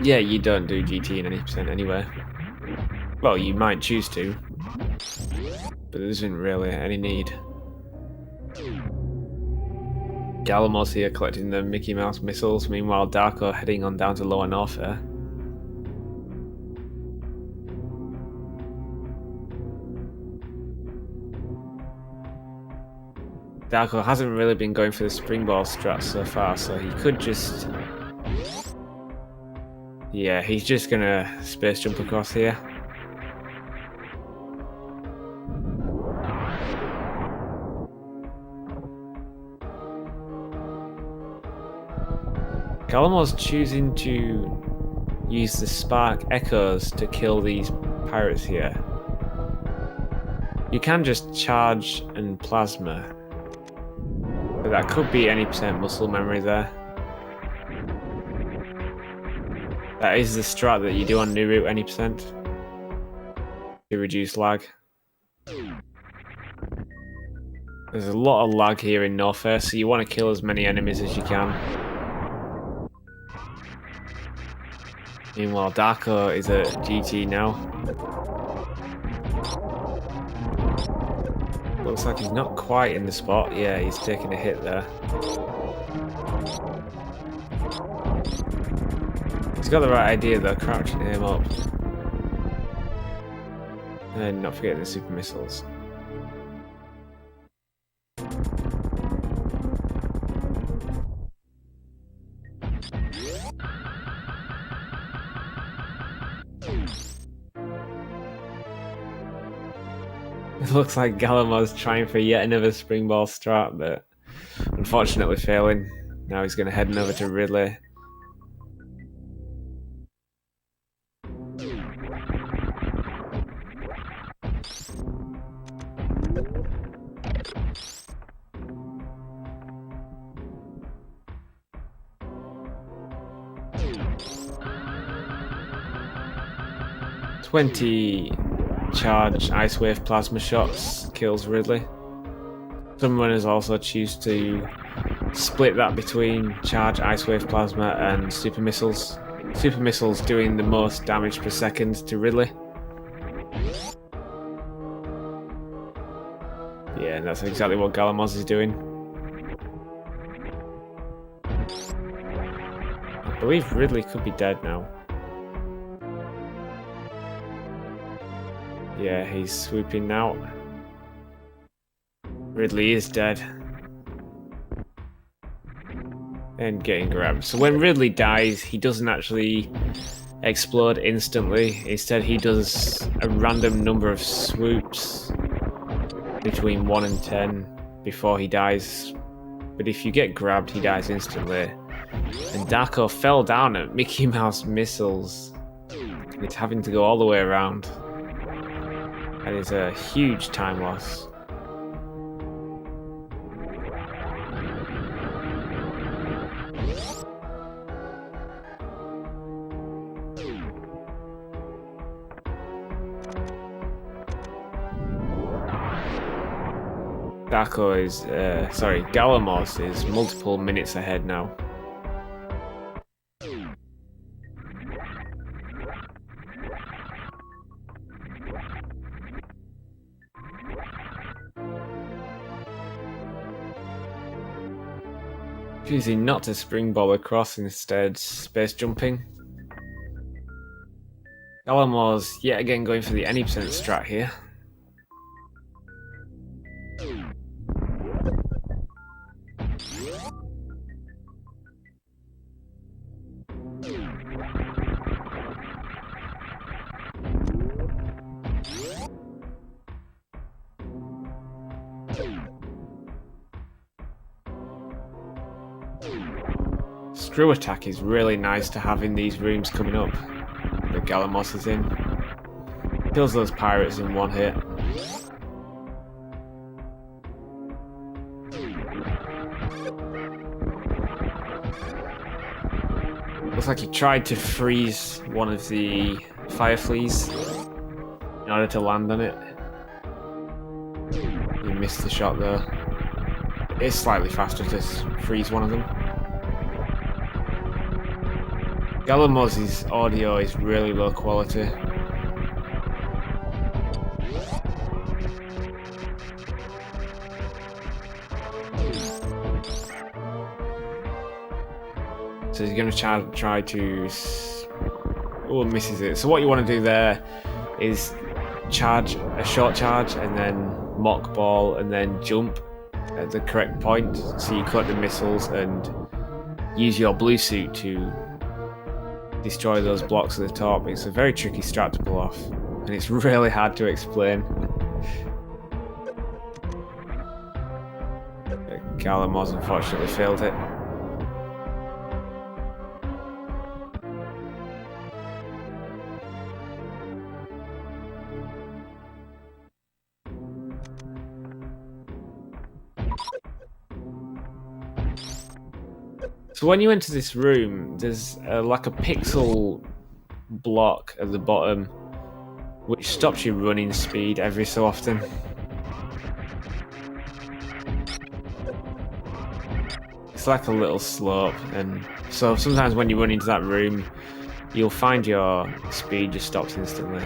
Yeah, you don't do GT in any percent anyway. Well, you might choose to, but there isn't really any need. Galamoz here collecting the Mickey Mouse missiles, meanwhile Darko heading on down to lower Norfair. Darko hasn't really been going for the springball strat so far, so he could just... Yeah, he's just gonna space jump across here. Galamoz choosing to use the spark echoes to kill these pirates here. You can just charge and plasma, but that could be any percent muscle memory there. That is the strat that you do on new route any percent to reduce lag. There's a lot of lag here in Norfair, so you want to kill as many enemies as you can. Meanwhile, Darko is at GT now. Looks like he's not quite in the spot. Yeah, he's taking a hit there. He's got the right idea though, crouch and aim up. And not forgetting the super missiles. It looks like Galamoz trying for yet another springball strat, but unfortunately failing. Now he's going to head over to Ridley. charge Ice Wave plasma shots kills Ridley. Some runners also choose to split that between charge Ice Wave plasma and super missiles. Super missiles doing the most damage per second to Ridley. Yeah, and that's exactly what Galamoz is doing. I believe Ridley could be dead now. Yeah, he's swooping now. Ridley is dead. And getting grabbed. So when Ridley dies, he doesn't actually explode instantly. Instead, he does a random number of swoops between 1 and 10 before he dies. But if you get grabbed, he dies instantly. And Darko fell down at Mickey Mouse missiles. It's having to go all the way around. That is a huge time loss. Galamoz is multiple minutes ahead now. Choosing not to springboard across, instead space jumping. Galamoz yet again going for the any percent strat here. Screw attack is really nice to have in these rooms coming up that Galamoz is in. Kills those pirates in one hit. Looks like he tried to freeze one of the fire fleas in order to land on it. He missed the shot though. It's slightly faster to freeze one of them. Galamoz's audio is really low quality. So he's going to try to... Oh, misses it. So what you want to do there is charge a short charge and then mock ball and then jump at the correct point. So you cut the missiles and use your blue suit to destroy those blocks at the top. It's a very tricky strat to pull off, and it's really hard to explain. Galamoz unfortunately failed it. So when you enter this room, there's like a pixel block at the bottom which stops your running speed every so often. It's like a little slope, and so sometimes when you run into that room, you'll find your speed just stops instantly.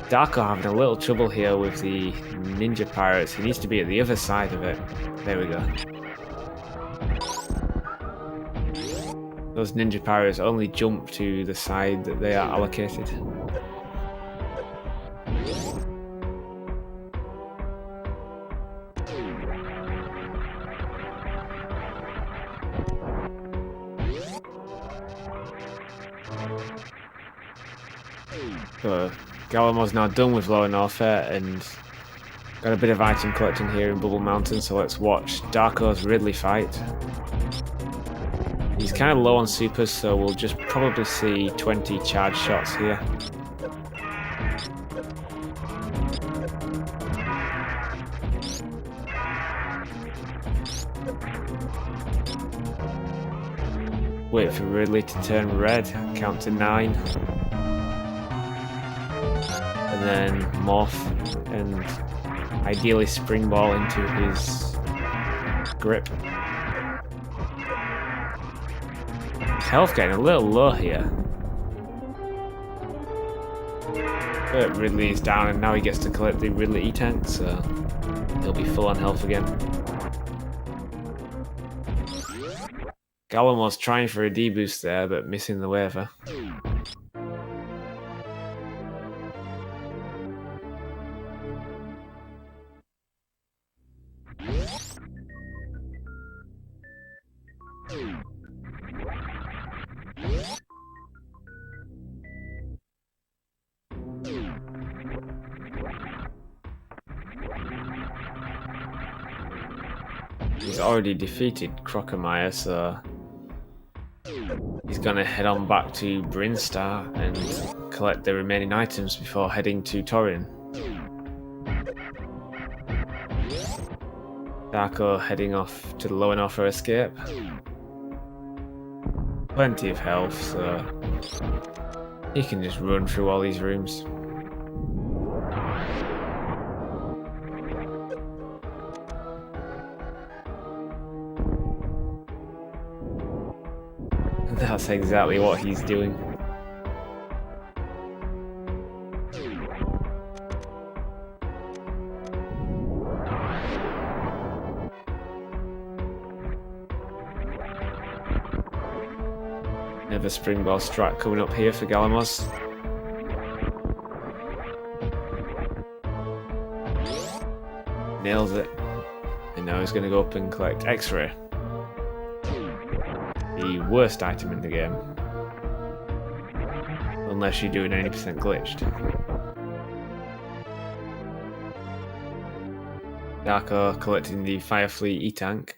Darko having a little trouble here with the ninja pirates. He needs to be at the other side of it. There we go. Those ninja pirates only jump to the side that they are allocated. So Galamoz now done with Lower Norfair and got a bit of item collecting here in Bubble Mountain, so let's watch Darko's Ridley fight. He's kind of low on supers, so we'll just probably see 20 charge shots here. Wait for Ridley to turn red, count to 9. And then morph and ideally springball into his grip. Health getting a little low here. But Ridley is down and now he gets to collect the Ridley E-Tank, so he'll be full on health again. Galamoz trying for a D-boost there, but missing the waiver. He's already defeated Crocomire, so he's gonna head on back to Brinstar and collect the remaining items before heading to Torin. Darko heading off to the lower north for escape. Plenty of health, so he can just run through all these rooms. That's exactly what he's doing. Another springball strat coming up here for Galamoz. Nails it. And now he's going to go up and collect X-Ray. The worst item in the game. Unless you're doing 80% glitched. Darko collecting the Firefleet E-Tank.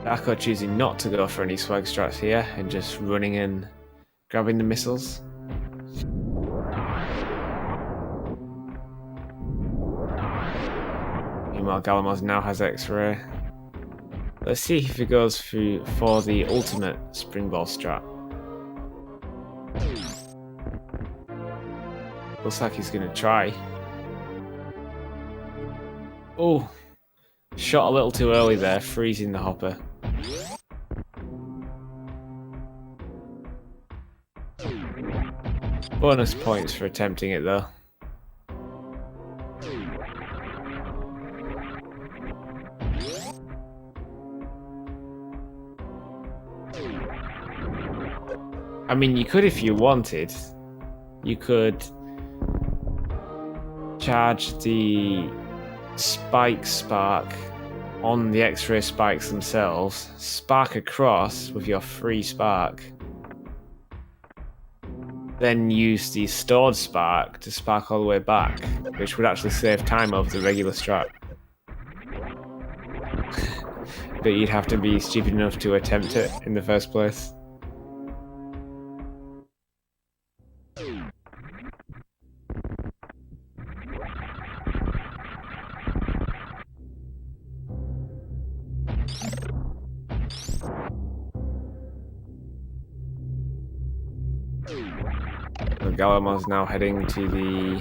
Darko choosing not to go for any swag strats here and just running in, grabbing the missiles. Meanwhile, Galamoz now has X-Ray. Let's see if he goes through for the ultimate springball strat. Looks like he's going to try. Oh, shot a little too early there, freezing the hopper. Bonus points for attempting it though. I mean, you could if you wanted. You could charge the spike spark on the X-ray spikes themselves, spark across with your free spark, then use the stored spark to spark all the way back, which would actually save time over the regular strat. But you'd have to be stupid enough to attempt it in the first place. Galamoz now heading to the...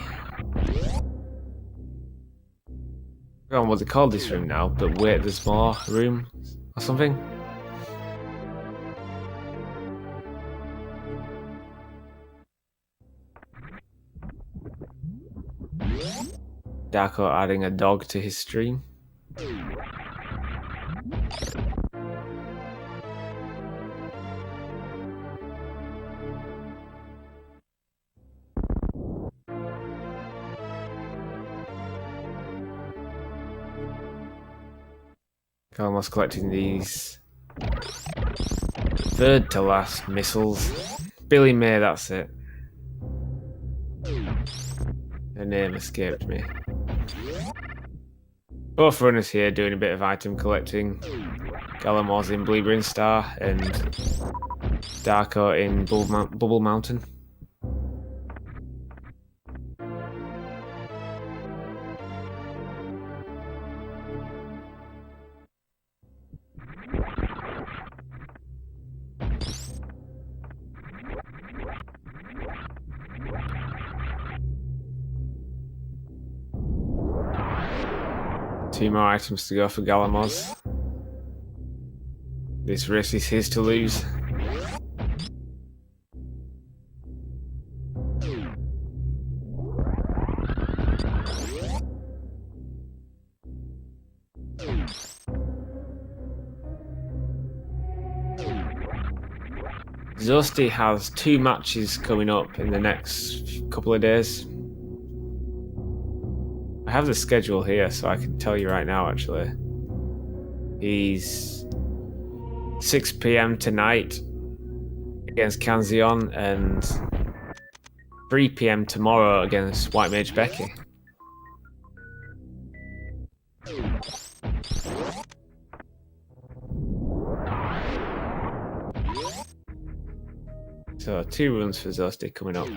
I don't know what they call this room now, but wait, there's more room or something? Darko adding a dog to his stream. Galamoz collecting these Third to last, missiles. Billy May, that's it. Her name escaped me. Both runners here doing a bit of item collecting. Galamoz in Bleeding Star and Darko in Bubble Mountain. Two more items to go for Galamoz. This race is his to lose. Zosti has 2 matches coming up in the next couple of days. I have the schedule here, so I can tell you right now, actually. He's 6 PM tonight against Kanzion and 3 PM tomorrow against White Mage Becky. So 2 runs for Zosti coming up.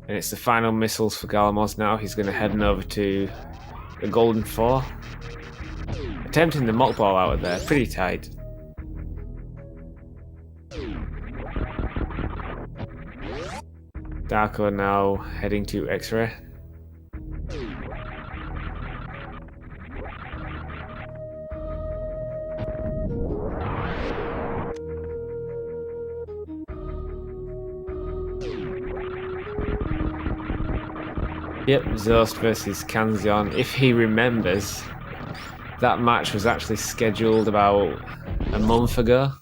And it's the final missiles for Galamoz now. He's going to head over to the Golden 4. Attempting the mock ball out of there, pretty tight. Darko now heading to X-Ray. Yep, Zost versus Kanzion. If he remembers, that match was actually scheduled about a month ago.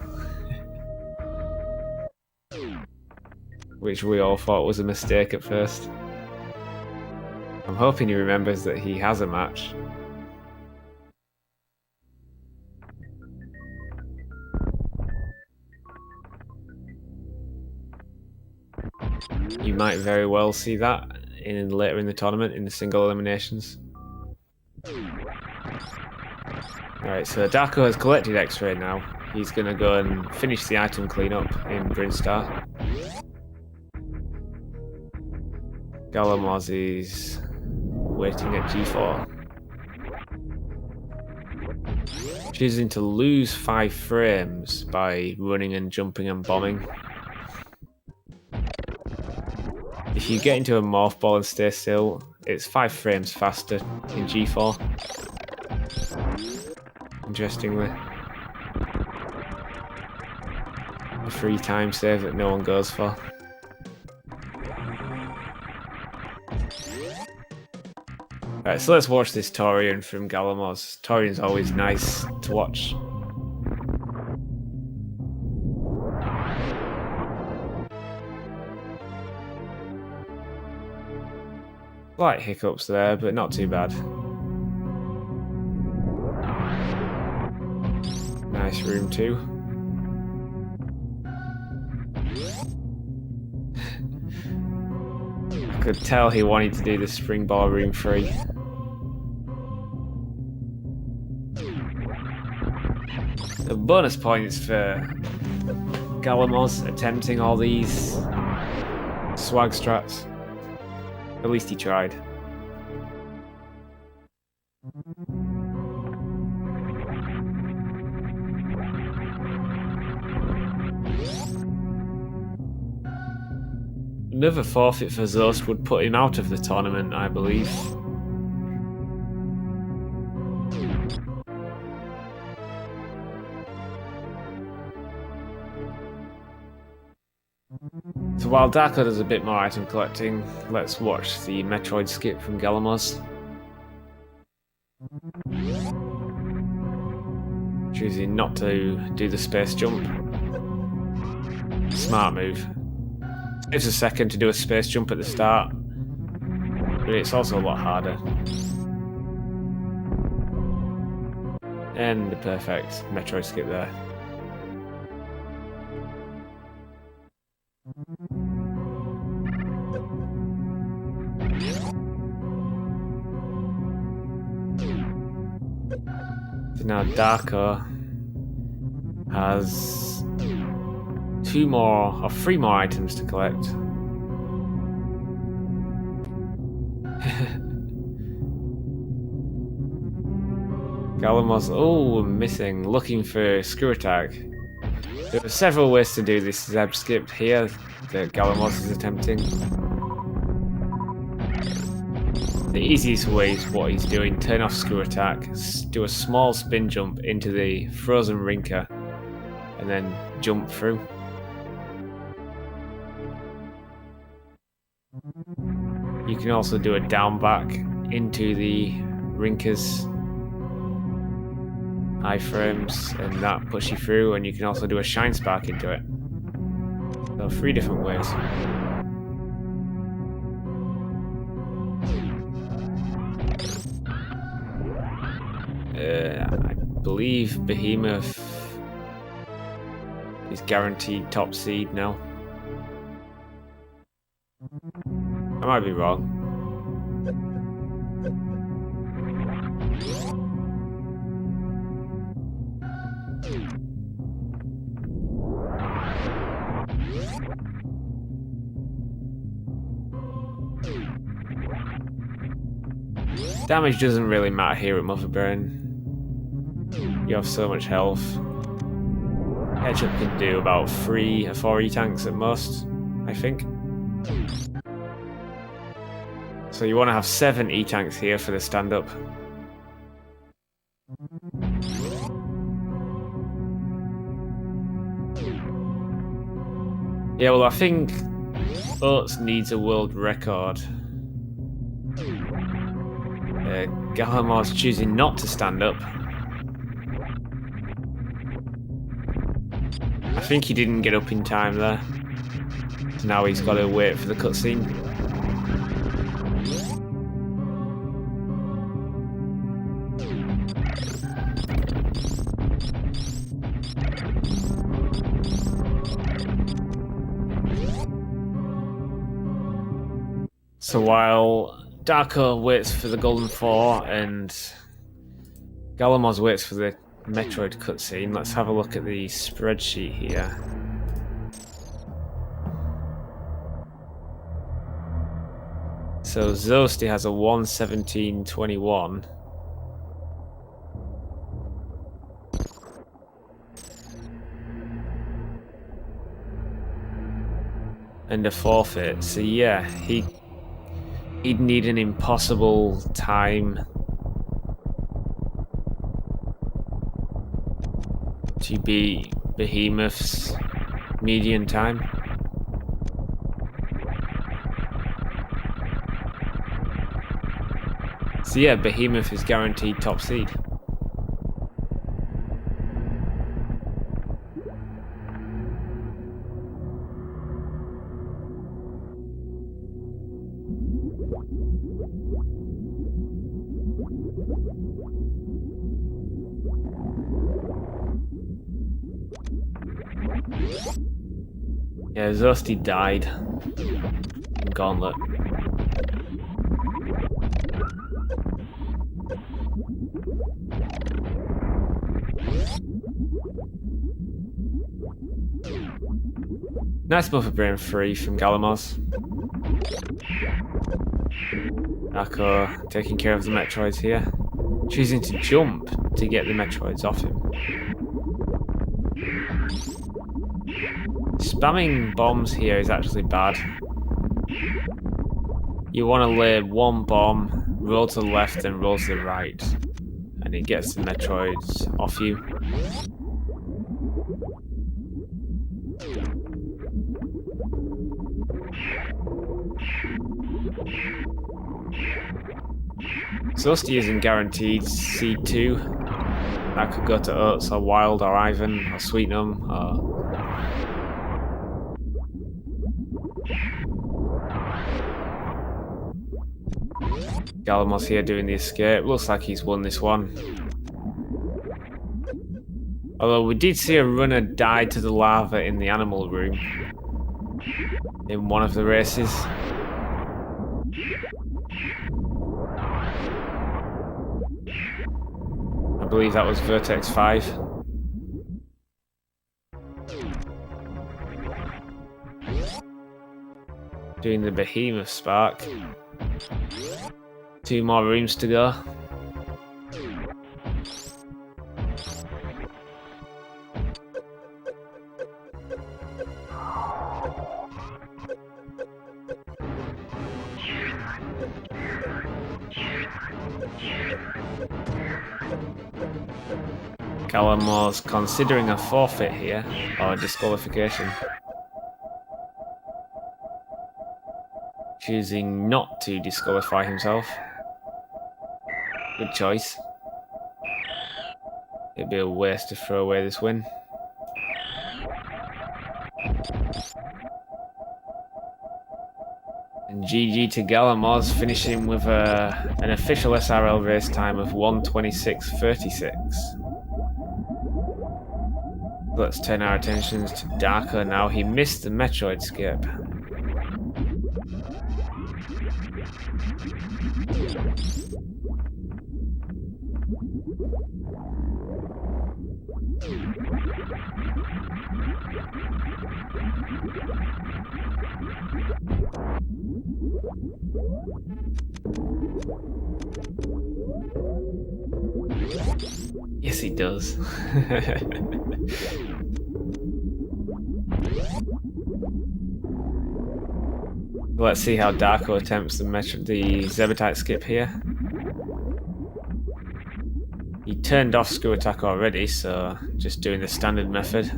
Which we all thought was a mistake at first. I'm hoping he remembers that he has a match. You might very well see that later in the tournament in the single eliminations. Alright, so Darko has collected X-Ray now. He's going to go and finish the item cleanup in Brinstar. Galamoz is waiting at G4. Choosing to lose 5 frames by running and jumping and bombing. If you get into a morph ball and stay still, it's 5 frames faster in G4. Interestingly. A free time save that no one goes for. Right, so let's watch this Torian from Galamoz. Torian's always nice to watch. Slight hiccups there, but not too bad. Nice room 2. I could tell he wanted to do the spring ball room 3. The bonus points for Galamoz attempting all these swag strats. At least he tried. Another forfeit for Zost would put him out of the tournament, I believe. So while Darko does a bit more item collecting, let's watch the Metroid skip from Galamoz. Choosing not to do the space jump. Smart move. Gives a second to do a space jump at the start. but it's also a lot harder. And the perfect Metroid skip there. So now Darko has 3 more items to collect. Galamoz, oh, missing, looking for screw attack. There are several ways to do this Zeb skip here that Galamoz is attempting. The easiest way is what he's doing, turn off screw attack, do a small spin jump into the frozen rinker, and then jump through. You can also do a down back into the rinker's iframes, and that puts you through, and you can also do a shine spark into it. So 3 different ways. I believe Behemoth is guaranteed top seed now. I might be wrong. Damage doesn't really matter here at Mother Brain. You have so much health. Hedgehog can do about 3 or 4 E-tanks at most, I think. So you want to have 7 E-tanks here for the stand-up. Yeah, well, I think Oats needs a world record. Galamoz choosing not to stand up. I think he didn't get up in time there. So now he's got to wait for the cutscene. So while Darko waits for the Golden 4 and Galamoz waits for the Metroid cutscene, let's have a look at the spreadsheet here. So Zosti has a 1:17:21. And a forfeit. So yeah, he'd need an impossible time to beat Behemoth's median time. So yeah, Behemoth is guaranteed top seed. Yeah, Zosti died in Gauntlet. Nice Mother Brain 3 from Galamoz. Darko taking care of the Metroids here. Choosing to jump to get the Metroids off him. Spamming bombs here is actually bad. You want to lay 1 bomb, roll to the left, and roll to the right, and it gets the Metroids off you. Zosti isn't guaranteed seed 2. That could go to Oats or Wild or Ivan or Sweetnum or... Galamoz here doing the escape. Looks like he's won this one. Although we did see a runner die to the lava in the animal room in one of the races. I believe that was Vertex 5. Doing the Behemoth Spark. 2 more rooms to go. Galamoz considering a forfeit here, or a disqualification. Choosing not to disqualify himself. Good choice. It'd be a waste to throw away this win. And GG to Galamoz, finishing with an official SRL race time of 1:26.36. Let's turn our attentions to Darko now. He missed the Metroid skip. Yes, he does. Let's see how Darko attempts the Zebetite skip here. He turned off screw attack already, so just doing the standard method.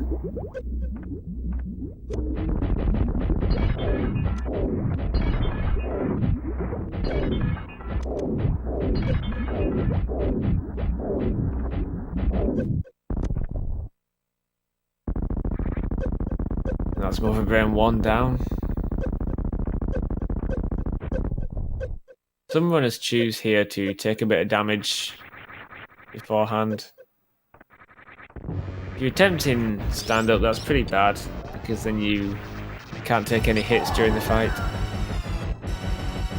And that's Mother Brain 1 down. Some runners choose here to take a bit of damage beforehand. If you're attempting stand-up, that's pretty bad, because then you can't take any hits during the fight.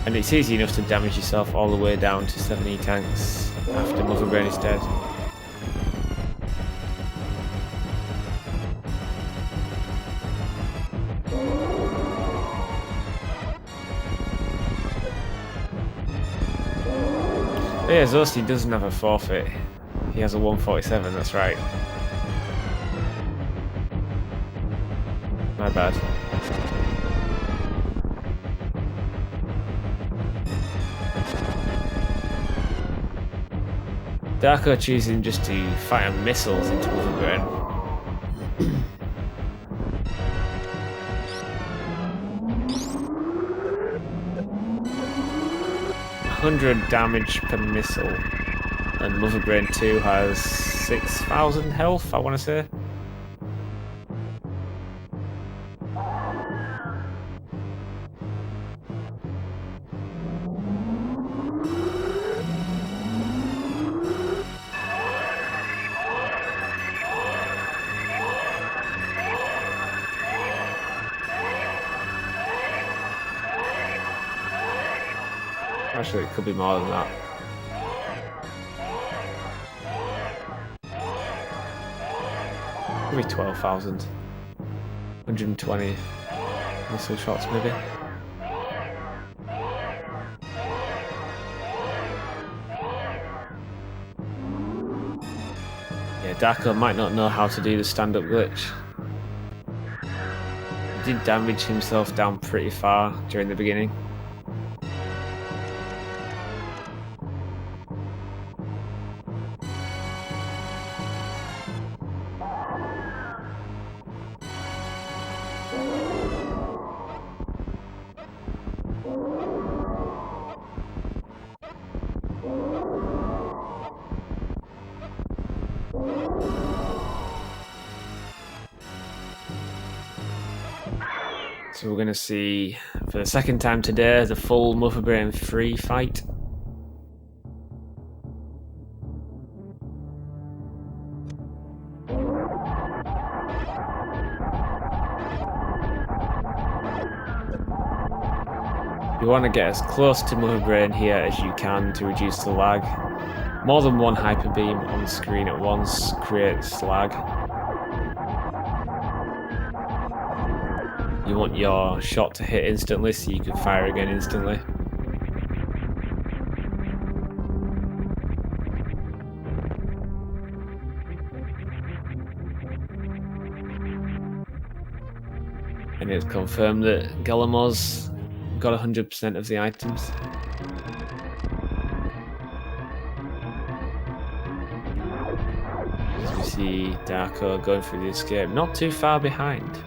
And it's easy enough to damage yourself all the way down to 70 tanks after Mother Brain is dead. Oh yeah, Zosti doesn't have a forfeit. He has a 147, that's right. My bad. Darko choosing just to fire missiles into Mother Brain. 100 damage per missile, and Mother Brain 2 has 6,000 health, I want to say. Actually, it could be more than that. Maybe 12,000. 120 missile shots, maybe. Yeah, Darko might not know how to do the stand-up glitch. He did damage himself down pretty far during the beginning. So we're going to see, for the second time today, the full Mother Brain 3 fight. You want to get as close to Mother Brain here as you can to reduce the lag. More than one hyper beam on screen at once creates lag. You want your shot to hit instantly so you can fire again instantly. And it's confirmed that Galamoz got 100% of the items. As we see Darko going through the escape, not too far behind.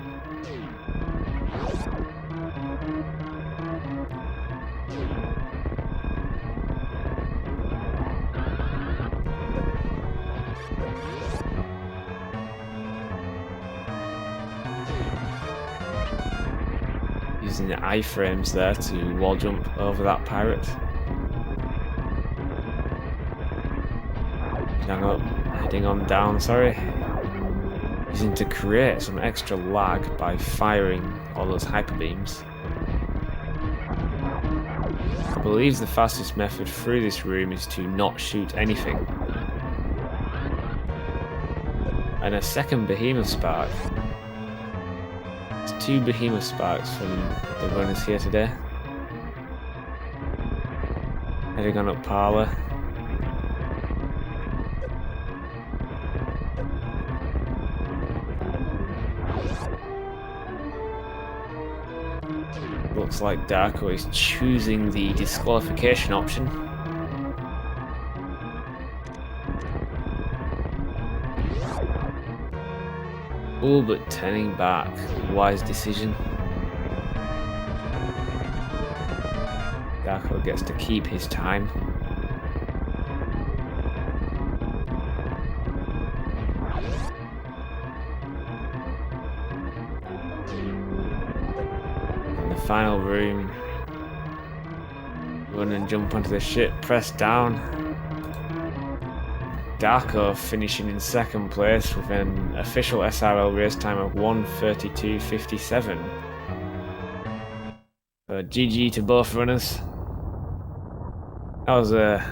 Using the iframes there to wall jump over that pirate. Heading on down, sorry. Using to create some extra lag by firing all those hyper beams. I believe the fastest method through this room is to not shoot anything. And a second behemoth spark. It's 2 behemoth sparks from the runners here today. Heading on up parlour. Looks like Darko is choosing the disqualification option. Oh, but turning back, wise decision. Darko gets to keep his time. Final room. Run and jump onto the ship, press down. Darko finishing in second place with an official SRL race time of 1:32.57. So GG to both runners. That was a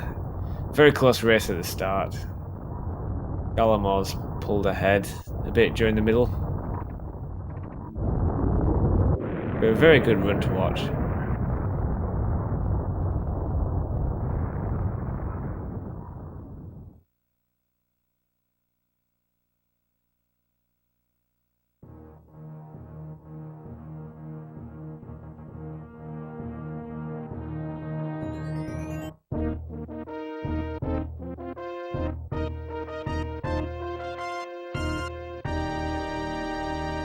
very close race at the start. Galamoz pulled ahead a bit during the middle. But a very good run to watch.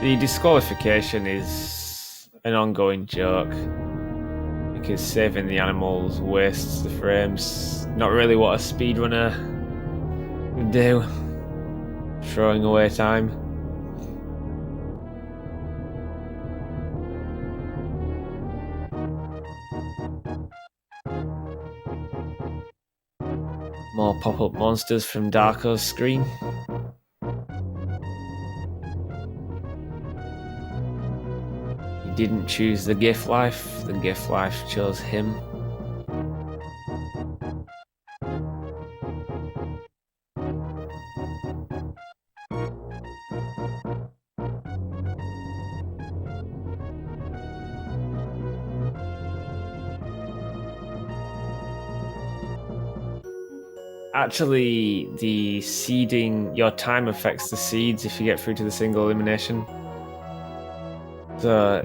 The disqualification is an ongoing joke because saving the animals wastes the frames. Not really what a speedrunner would do. Throwing away time. More pop-up monsters from Darko's screen. Didn't choose the gift life, the gift life chose him. Actually, the seeding, your time affects the seeds if you get through to the single elimination. So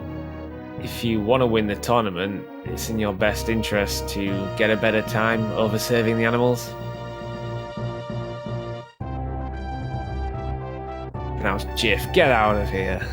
if you want to win the tournament, it's in your best interest to get a better time over saving the animals. Pronounced Jiff, get out of here.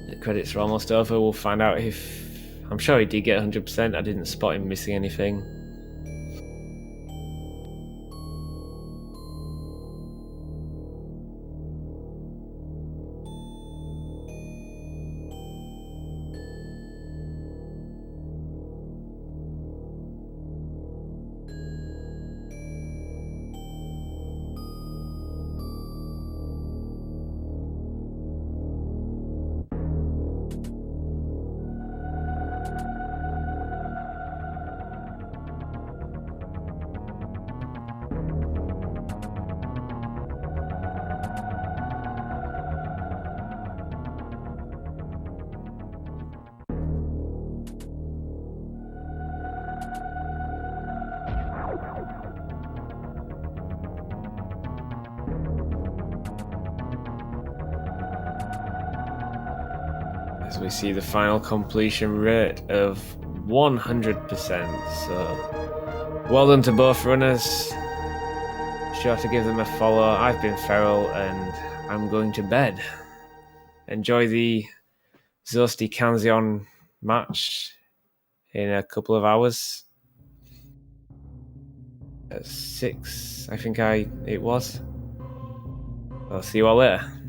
The credits are almost over. We'll find out if... I'm sure he did get 100%. I didn't spot him missing anything. As we see the final completion rate of 100%. So, well done to both runners. Sure to give them a follow. I've been Feral and I'm going to bed. Enjoy the Zosti Kanzion match in a couple of hours. At 6, I think it was. I'll see you all later.